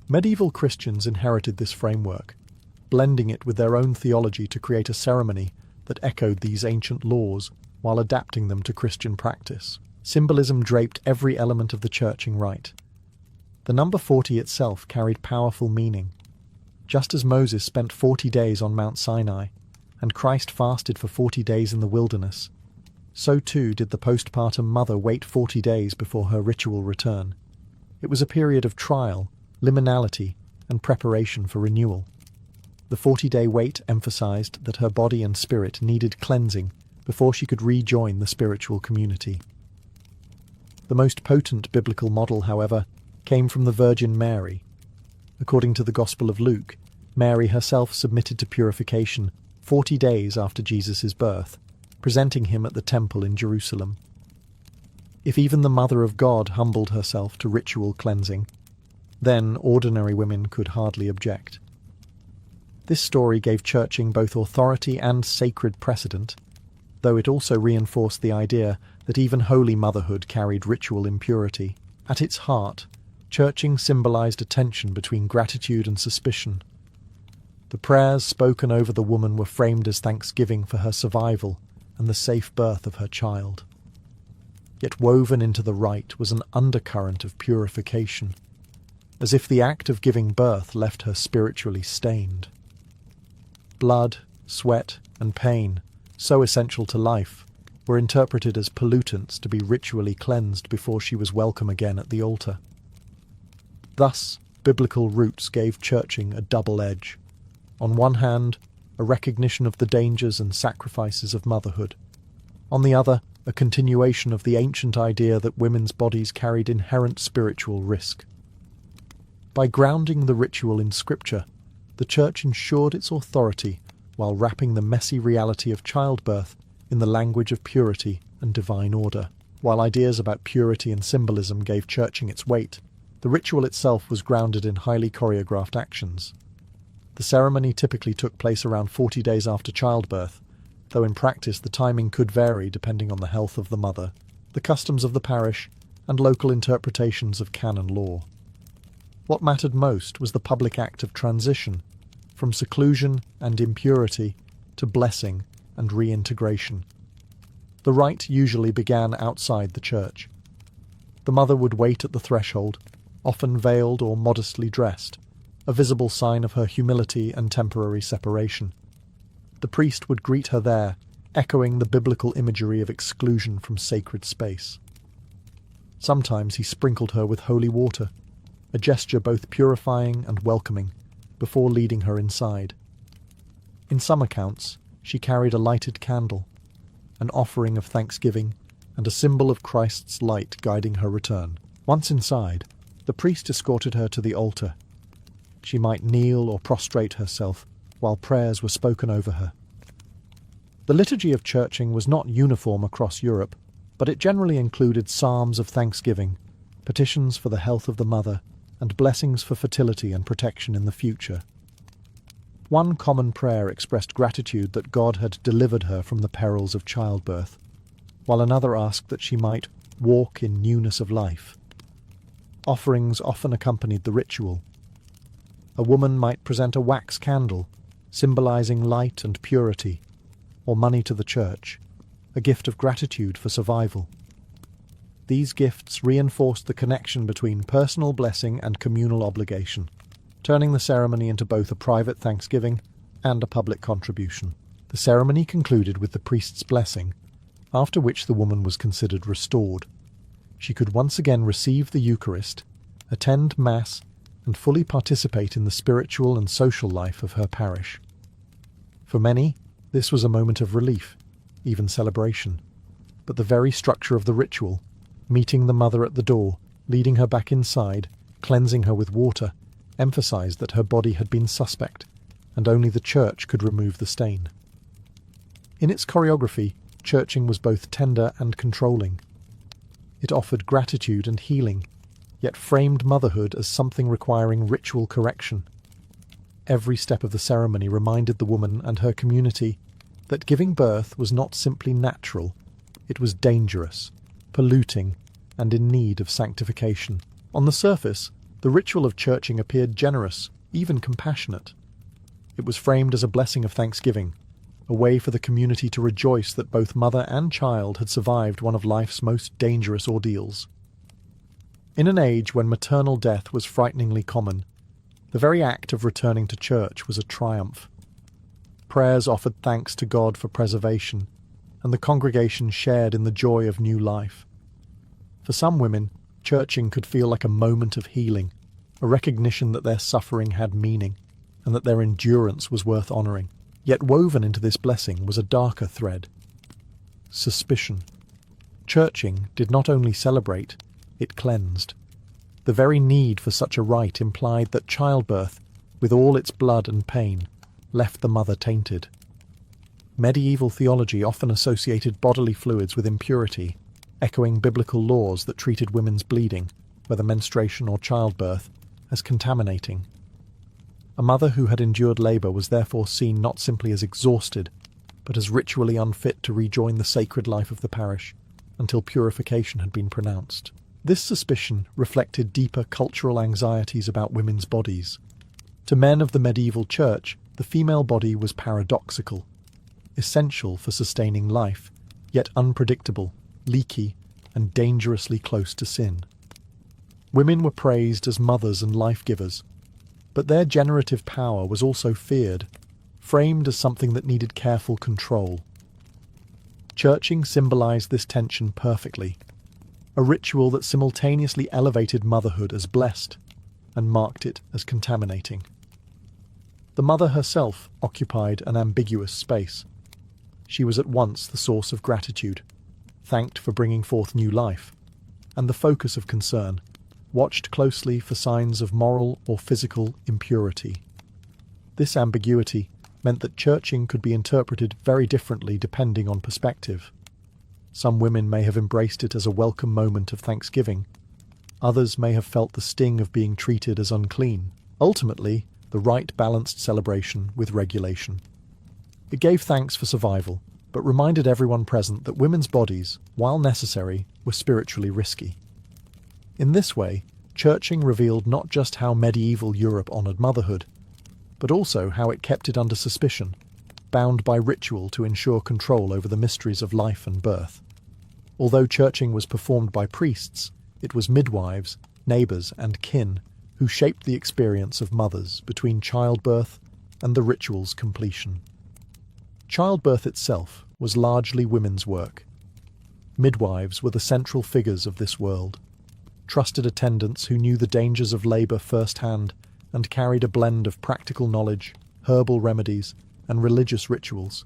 Medieval Christians inherited this framework, blending it with their own theology to create a ceremony that echoed these ancient laws while adapting them to Christian practice. Symbolism draped every element of the churching rite. The number 40 itself carried powerful meaning. Just as Moses spent 40 days on Mount Sinai, and Christ fasted for 40 days in the wilderness, so too did the postpartum mother wait 40 days before her ritual return. It was a period of trial, liminality, and preparation for renewal. The 40-day wait emphasized that her body and spirit needed cleansing before she could rejoin the spiritual community. The most potent biblical model, however, came from the Virgin Mary. According to the Gospel of Luke, Mary herself submitted to purification 40 days after Jesus' birth, presenting him at the temple in Jerusalem. If even the Mother of God humbled herself to ritual cleansing, then ordinary women could hardly object. This story gave churching both authority and sacred precedent, though it also reinforced the idea that even holy motherhood carried ritual impurity. At its heart, churching symbolized a tension between gratitude and suspicion. The prayers spoken over the woman were framed as thanksgiving for her survival and the safe birth of her child. Yet woven into the rite was an undercurrent of purification, as if the act of giving birth left her spiritually stained. Blood, sweat, and pain, so essential to life, were interpreted as pollutants to be ritually cleansed before she was welcome again at the altar. Thus, biblical roots gave churching a double edge. On one hand, a recognition of the dangers and sacrifices of motherhood. On the other, a continuation of the ancient idea that women's bodies carried inherent spiritual risk. By grounding the ritual in Scripture, the Church ensured its authority while wrapping the messy reality of childbirth in the language of purity and divine order. While ideas about purity and symbolism gave churching its weight, the ritual itself was grounded in highly choreographed actions. The ceremony typically took place around 40 days after childbirth, though in practice the timing could vary depending on the health of the mother, the customs of the parish, and local interpretations of canon law. What mattered most was the public act of transition, from seclusion and impurity to blessing and reintegration. The rite usually began outside the church. The mother would wait at the threshold, often veiled or modestly dressed, a visible sign of her humility and temporary separation. The priest would greet her there, echoing the biblical imagery of exclusion from sacred space. Sometimes he sprinkled her with holy water, a gesture both purifying and welcoming, before leading her inside. In some accounts, she carried a lighted candle, an offering of thanksgiving and a symbol of Christ's light guiding her return. Once inside, the priest escorted her to the altar. She might kneel or prostrate herself while prayers were spoken over her. The liturgy of churching was not uniform across Europe, but it generally included psalms of thanksgiving, petitions for the health of the mother, and blessings for fertility and protection in the future. One common prayer expressed gratitude that God had delivered her from the perils of childbirth, while another asked that she might walk in newness of life. Offerings often accompanied the ritual. A woman might present a wax candle, symbolizing light and purity, or money to the church, a gift of gratitude for survival. These gifts reinforced the connection between personal blessing and communal obligation, turning the ceremony into both a private thanksgiving and a public contribution. The ceremony concluded with the priest's blessing, after which the woman was considered restored. She could once again receive the Eucharist, attend Mass, and fully participate in the spiritual and social life of her parish. For many, this was a moment of relief, even celebration. But the very structure of the ritual, meeting the mother at the door, leading her back inside, cleansing her with water, emphasized that her body had been suspect, and only the church could remove the stain. In its choreography, churching was both tender and controlling. It offered gratitude and healing, yet framed motherhood as something requiring ritual correction. Every step of the ceremony reminded the woman and her community that giving birth was not simply natural, it was dangerous, polluting, and in need of sanctification. On the surface, the ritual of churching appeared generous, even compassionate. It was framed as a blessing of thanksgiving, a way for the community to rejoice that both mother and child had survived one of life's most dangerous ordeals. In an age when maternal death was frighteningly common, the very act of returning to church was a triumph. Prayers offered thanks to God for preservation, and the congregation shared in the joy of new life. For some women, churching could feel like a moment of healing, a recognition that their suffering had meaning, and that their endurance was worth honouring. Yet woven into this blessing was a darker thread: suspicion. Churching did not only celebrate, it cleansed. The very need for such a rite implied that childbirth, with all its blood and pain, left the mother tainted. Medieval theology often associated bodily fluids with impurity, echoing biblical laws that treated women's bleeding, whether menstruation or childbirth, as contaminating. A mother who had endured labour was therefore seen not simply as exhausted, but as ritually unfit to rejoin the sacred life of the parish until purification had been pronounced. This suspicion reflected deeper cultural anxieties about women's bodies. To men of the medieval church, the female body was paradoxical, essential for sustaining life, yet unpredictable, leaky, and dangerously close to sin. Women were praised as mothers and life-givers, but their generative power was also feared, framed as something that needed careful control. Churching symbolized this tension perfectly, a ritual that simultaneously elevated motherhood as blessed and marked it as contaminating. The mother herself occupied an ambiguous space. She was at once the source of gratitude, thanked for bringing forth new life, and the focus of concern, watched closely for signs of moral or physical impurity. This ambiguity meant that churching could be interpreted very differently depending on perspective. Some women may have embraced it as a welcome moment of thanksgiving. Others may have felt the sting of being treated as unclean. Ultimately, the rite balanced celebration with regulation. It gave thanks for survival, but reminded everyone present that women's bodies, while necessary, were spiritually risky. In this way, churching revealed not just how medieval Europe honoured motherhood, but also how it kept it under suspicion, bound by ritual to ensure control over the mysteries of life and birth. Although churching was performed by priests, it was midwives, neighbours and kin who shaped the experience of mothers between childbirth and the ritual's completion. Childbirth itself was largely women's work. Midwives were the central figures of this world, trusted attendants who knew the dangers of labour firsthand and carried a blend of practical knowledge, herbal remedies, and religious rituals.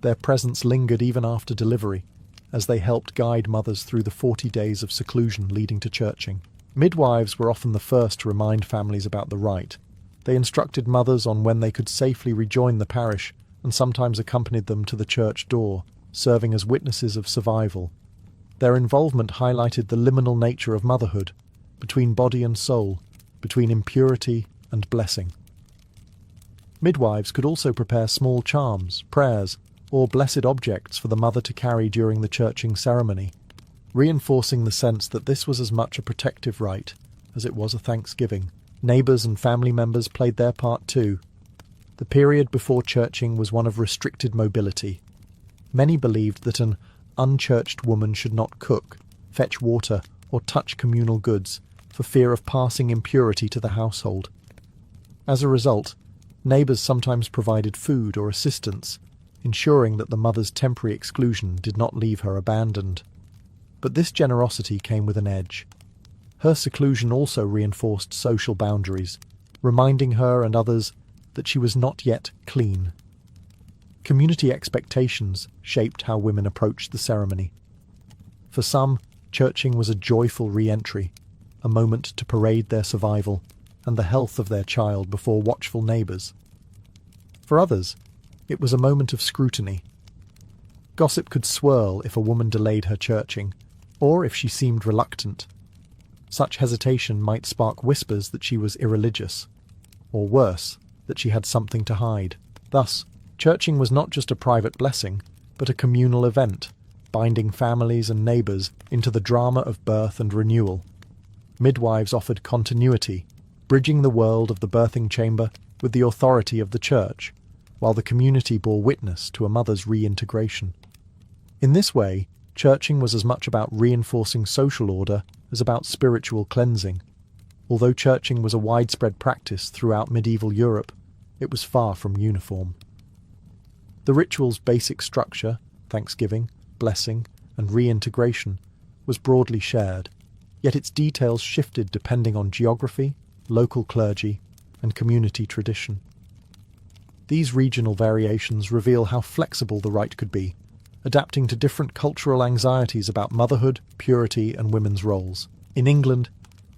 Their presence lingered even after delivery, as they helped guide mothers through the 40 days of seclusion leading to churching. Midwives were often the first to remind families about the rite. They instructed mothers on when they could safely rejoin the parish and sometimes accompanied them to the church door, serving as witnesses of survival. Their involvement highlighted the liminal nature of motherhood, between body and soul, between impurity and blessing. Midwives could also prepare small charms, prayers, or blessed objects for the mother to carry during the churching ceremony, reinforcing the sense that this was as much a protective rite as it was a thanksgiving. Neighbours and family members played their part too. The period before churching was one of restricted mobility. Many believed that an unchurched woman should not cook, fetch water, or touch communal goods for fear of passing impurity to the household. As a result, neighbours sometimes provided food or assistance, ensuring that the mother's temporary exclusion did not leave her abandoned. But this generosity came with an edge. Her seclusion also reinforced social boundaries, reminding her and others that she was not yet clean. Community expectations shaped how women approached the ceremony. For some, churching was a joyful re-entry, a moment to parade their survival and the health of their child before watchful neighbours. For others, it was a moment of scrutiny. Gossip could swirl if a woman delayed her churching, or if she seemed reluctant. Such hesitation might spark whispers that she was irreligious, or worse, that she had something to hide. Thus, churching was not just a private blessing, but a communal event, binding families and neighbours into the drama of birth and renewal. Midwives offered continuity, bridging the world of the birthing chamber with the authority of the church, while the community bore witness to a mother's reintegration. In this way, churching was as much about reinforcing social order as about spiritual cleansing. Although churching was a widespread practice throughout medieval Europe, it was far from uniform. The ritual's basic structure, thanksgiving, blessing, and reintegration, was broadly shared, yet its details shifted depending on geography, local clergy, and community tradition. These regional variations reveal how flexible the rite could be, adapting to different cultural anxieties about motherhood, purity, and women's roles. In England,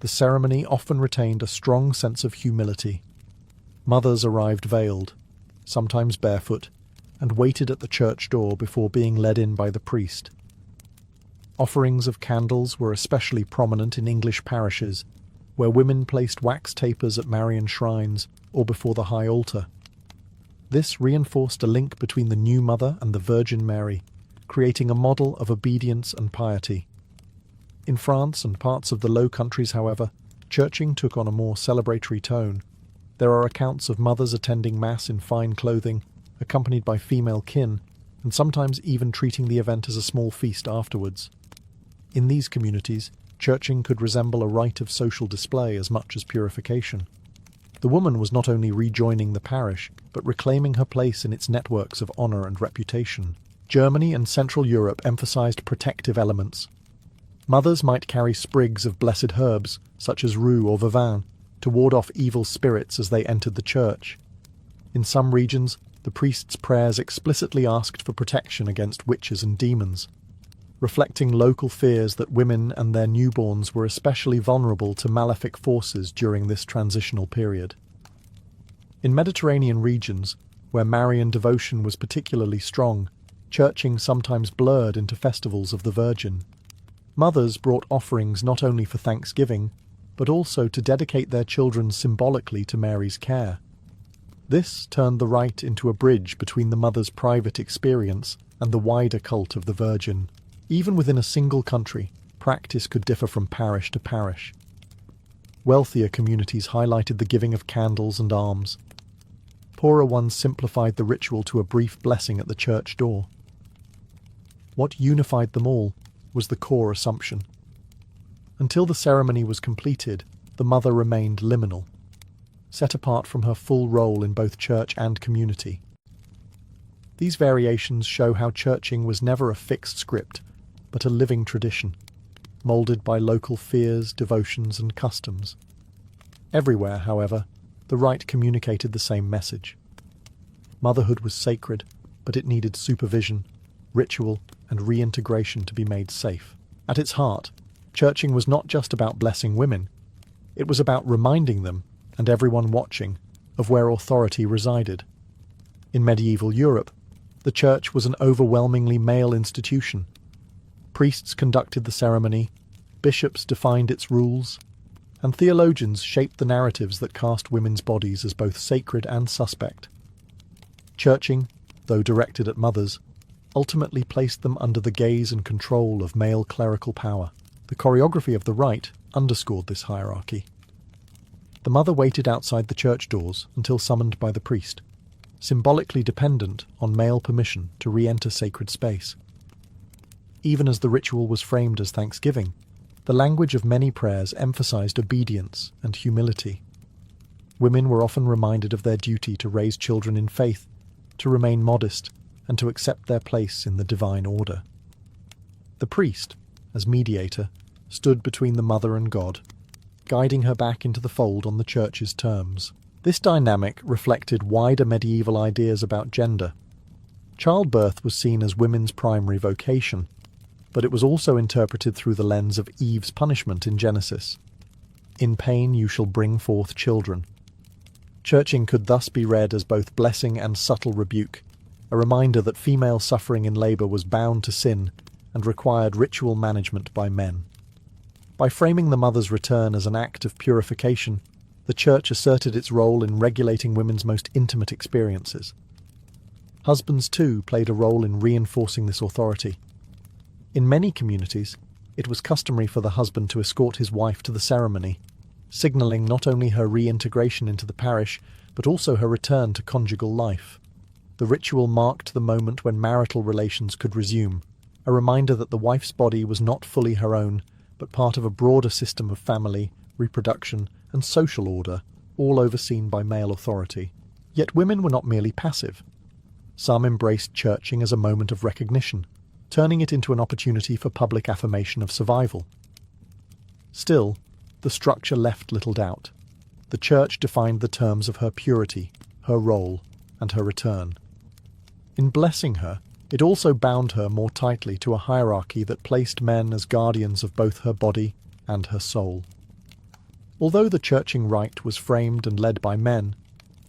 the ceremony often retained a strong sense of humility. Mothers arrived veiled, sometimes barefoot, and waited at the church door before being led in by the priest. Offerings of candles were especially prominent in English parishes, where women placed wax tapers at Marian shrines or before the high altar. This reinforced a link between the new mother and the Virgin Mary, creating a model of obedience and piety. In France and parts of the Low Countries, however, churching took on a more celebratory tone. There are accounts of mothers attending Mass in fine clothing, accompanied by female kin, and sometimes even treating the event as a small feast afterwards. In these communities, churching could resemble a rite of social display as much as purification. The woman was not only rejoining the parish, but reclaiming her place in its networks of honour and reputation. Germany and Central Europe emphasised protective elements. Mothers might carry sprigs of blessed herbs, such as rue or vervain, to ward off evil spirits as they entered the church. In some regions, the priest's prayers explicitly asked for protection against witches and demons, reflecting local fears that women and their newborns were especially vulnerable to malefic forces during this transitional period. In Mediterranean regions, where Marian devotion was particularly strong, churching sometimes blurred into festivals of the Virgin. Mothers brought offerings not only for Thanksgiving, but also to dedicate their children symbolically to Mary's care. This turned the rite into a bridge between the mother's private experience and the wider cult of the Virgin. Even within a single country, practice could differ from parish to parish. Wealthier communities highlighted the giving of candles and alms. Poorer ones simplified the ritual to a brief blessing at the church door. What unified them all was the core assumption. Until the ceremony was completed, the mother remained liminal, set apart from her full role in both church and community. These variations show how churching was never a fixed script, but a living tradition, moulded by local fears, devotions, and customs. Everywhere, however, the rite communicated the same message. Motherhood was sacred, but it needed supervision, ritual, and reintegration to be made safe. At its heart, churching was not just about blessing women, it was about reminding them, and everyone watching, of where authority resided. In medieval Europe, the church was an overwhelmingly male institution. Priests conducted the ceremony, bishops defined its rules, and theologians shaped the narratives that cast women's bodies as both sacred and suspect. Churching, though directed at mothers, ultimately placed them under the gaze and control of male clerical power. The choreography of the rite underscored this hierarchy. The mother waited outside the church doors until summoned by the priest, symbolically dependent on male permission to re-enter sacred space. Even as the ritual was framed as thanksgiving, the language of many prayers emphasized obedience and humility. Women were often reminded of their duty to raise children in faith, to remain modest, and to accept their place in the divine order. The priest, as mediator, stood between the mother and God, guiding her back into the fold on the church's terms. This dynamic reflected wider medieval ideas about gender. Childbirth was seen as women's primary vocation, but it was also interpreted through the lens of Eve's punishment in Genesis. "In pain you shall bring forth children." Churching could thus be read as both blessing and subtle rebuke, a reminder that female suffering in labour was bound to sin and required ritual management by men. By framing the mother's return as an act of purification, the Church asserted its role in regulating women's most intimate experiences. Husbands, too, played a role in reinforcing this authority. In many communities, it was customary for the husband to escort his wife to the ceremony, signalling not only her reintegration into the parish, but also her return to conjugal life. The ritual marked the moment when marital relations could resume, a reminder that the wife's body was not fully her own, but part of a broader system of family, reproduction, and social order, all overseen by male authority. Yet women were not merely passive. Some embraced churching as a moment of recognition, turning it into an opportunity for public affirmation of survival. Still, the structure left little doubt. The Church defined the terms of her purity, her role, and her return. In blessing her, it also bound her more tightly to a hierarchy that placed men as guardians of both her body and her soul. Although the churching rite was framed and led by men,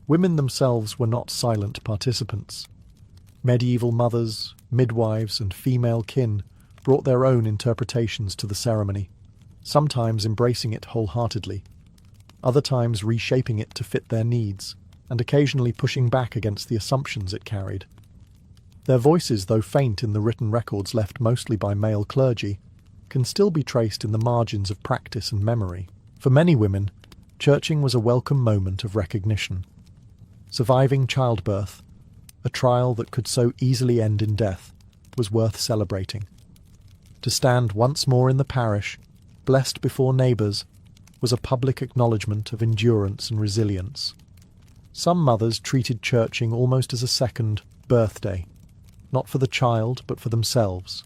women themselves were not silent participants. Medieval mothers, midwives, and female kin brought their own interpretations to the ceremony, sometimes embracing it wholeheartedly, other times reshaping it to fit their needs, and occasionally pushing back against the assumptions it carried. Their voices, though faint in the written records left mostly by male clergy, can still be traced in the margins of practice and memory. For many women, churching was a welcome moment of recognition. Surviving childbirth, a trial that could so easily end in death, was worth celebrating. To stand once more in the parish, blessed before neighbours, was a public acknowledgement of endurance and resilience. Some mothers treated churching almost as a second birthday, not for the child but for themselves.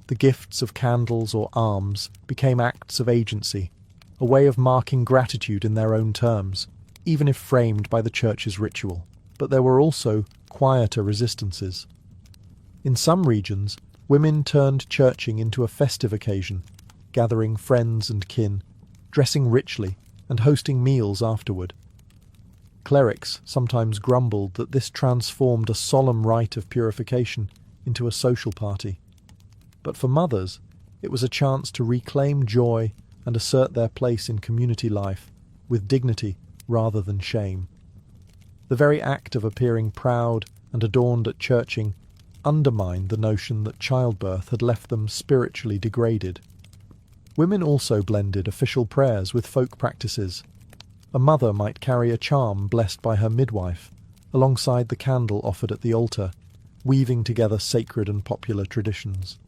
The gifts of candles or alms became acts of agency, a way of marking gratitude in their own terms, even if framed by the church's ritual. But there were also quieter resistances. In some regions, women turned churching into a festive occasion, gathering friends and kin, dressing richly, and hosting meals afterward. Clerics sometimes grumbled that this transformed a solemn rite of purification into a social party. But for mothers, it was a chance to reclaim joy and assert their place in community life with dignity rather than shame. The very act of appearing proud and adorned at churching undermined the notion that childbirth had left them spiritually degraded. Women also blended official prayers with folk practices. A mother might carry a charm blessed by her midwife, alongside the candle offered at the altar, weaving together sacred and popular traditions.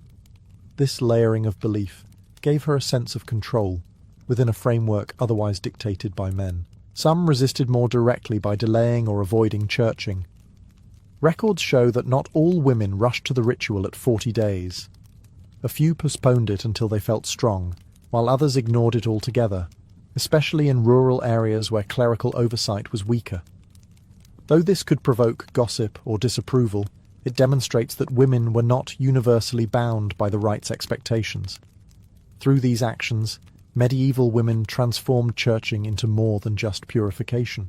This layering of belief gave her a sense of control within a framework otherwise dictated by men. Some resisted more directly by delaying or avoiding churching. Records show that not all women rushed to the ritual at 40 days. A few postponed it until they felt strong, while others ignored it altogether, especially in rural areas where clerical oversight was weaker. Though this could provoke gossip or disapproval, it demonstrates that women were not universally bound by the rite's expectations. Through these actions, medieval women transformed churching into more than just purification.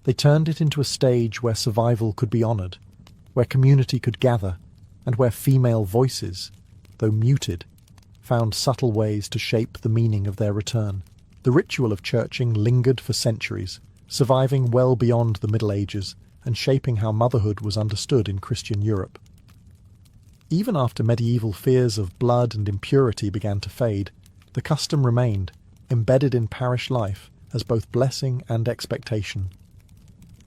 They turned it into a stage where survival could be honoured, where community could gather, and where female voices, though muted, found subtle ways to shape the meaning of their return. The ritual of churching lingered for centuries, surviving well beyond the Middle Ages and shaping how motherhood was understood in Christian Europe. Even after medieval fears of blood and impurity began to fade, the custom remained, embedded in parish life as both blessing and expectation.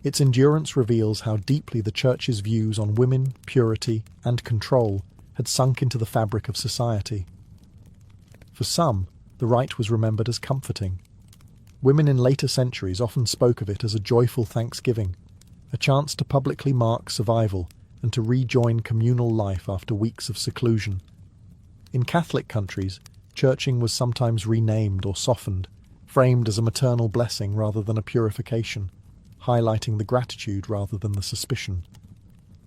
Its endurance reveals how deeply the Church's views on women, purity, and control had sunk into the fabric of society. For some, the rite was remembered as comforting. Women in later centuries often spoke of it as a joyful thanksgiving, a chance to publicly mark survival and to rejoin communal life after weeks of seclusion. In Catholic countries, churching was sometimes renamed or softened, framed as a maternal blessing rather than a purification, highlighting the gratitude rather than the suspicion.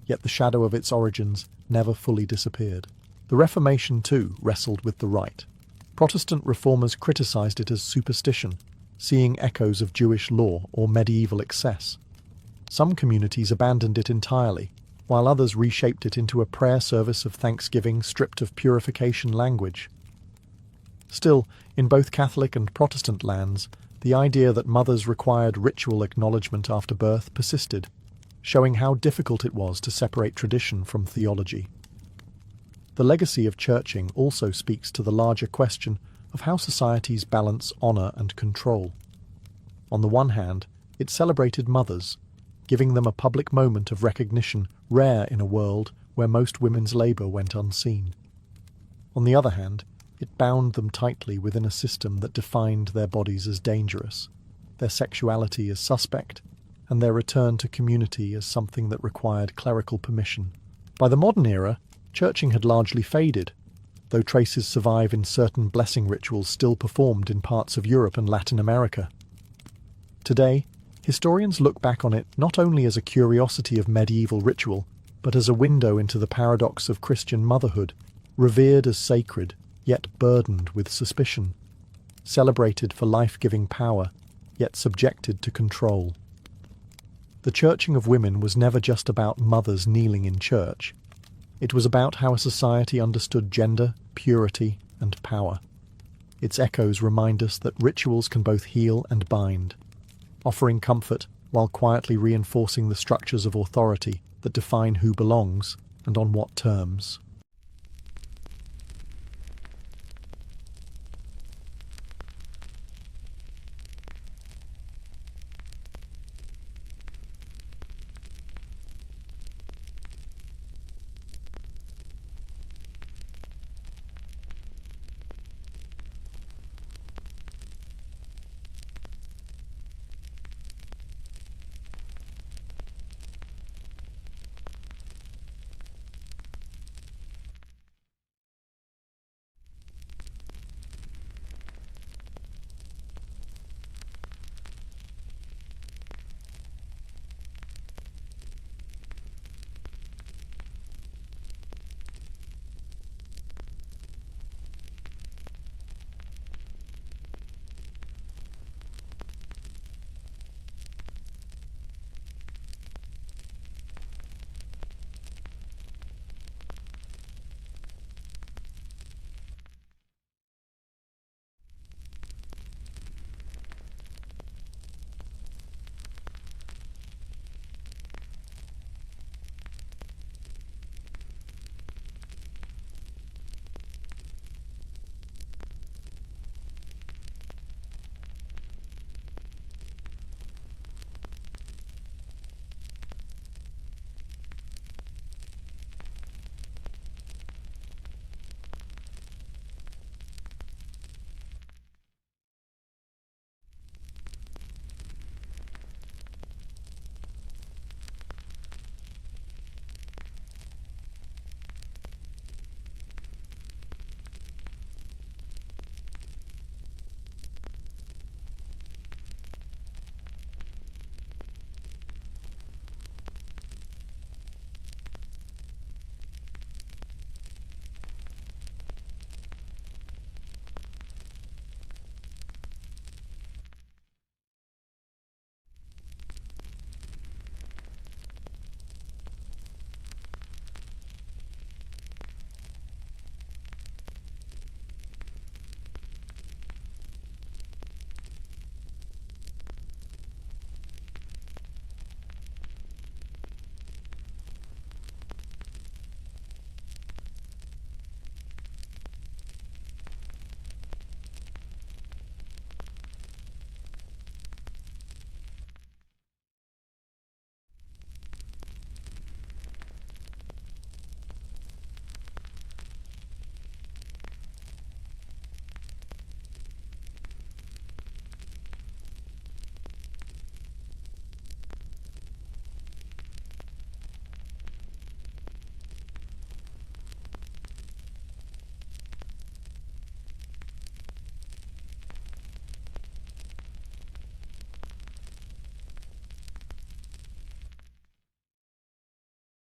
Yet the shadow of its origins never fully disappeared. The Reformation, too, wrestled with the rite. Protestant reformers criticised it as superstition, seeing echoes of Jewish law or medieval excess. Some communities abandoned it entirely, while others reshaped it into a prayer service of thanksgiving stripped of purification language. Still, in both Catholic and Protestant lands, the idea that mothers required ritual acknowledgement after birth persisted, showing how difficult it was to separate tradition from theology. The legacy of churching also speaks to the larger question of how societies balance honour and control. On the one hand, it celebrated mothers, giving them a public moment of recognition rare in a world where most women's labour went unseen. On the other hand, it bound them tightly within a system that defined their bodies as dangerous, their sexuality as suspect, and their return to community as something that required clerical permission. By the modern era, churching had largely faded, though traces survive in certain blessing rituals still performed in parts of Europe and Latin America. Today, historians look back on it not only as a curiosity of medieval ritual, but as a window into the paradox of Christian motherhood, revered as sacred, yet burdened with suspicion, celebrated for life-giving power, yet subjected to control. The churching of women was never just about mothers kneeling in church. It was about how a society understood gender, purity, and power. Its echoes remind us that rituals can both heal and bind, offering comfort while quietly reinforcing the structures of authority that define who belongs and on what terms.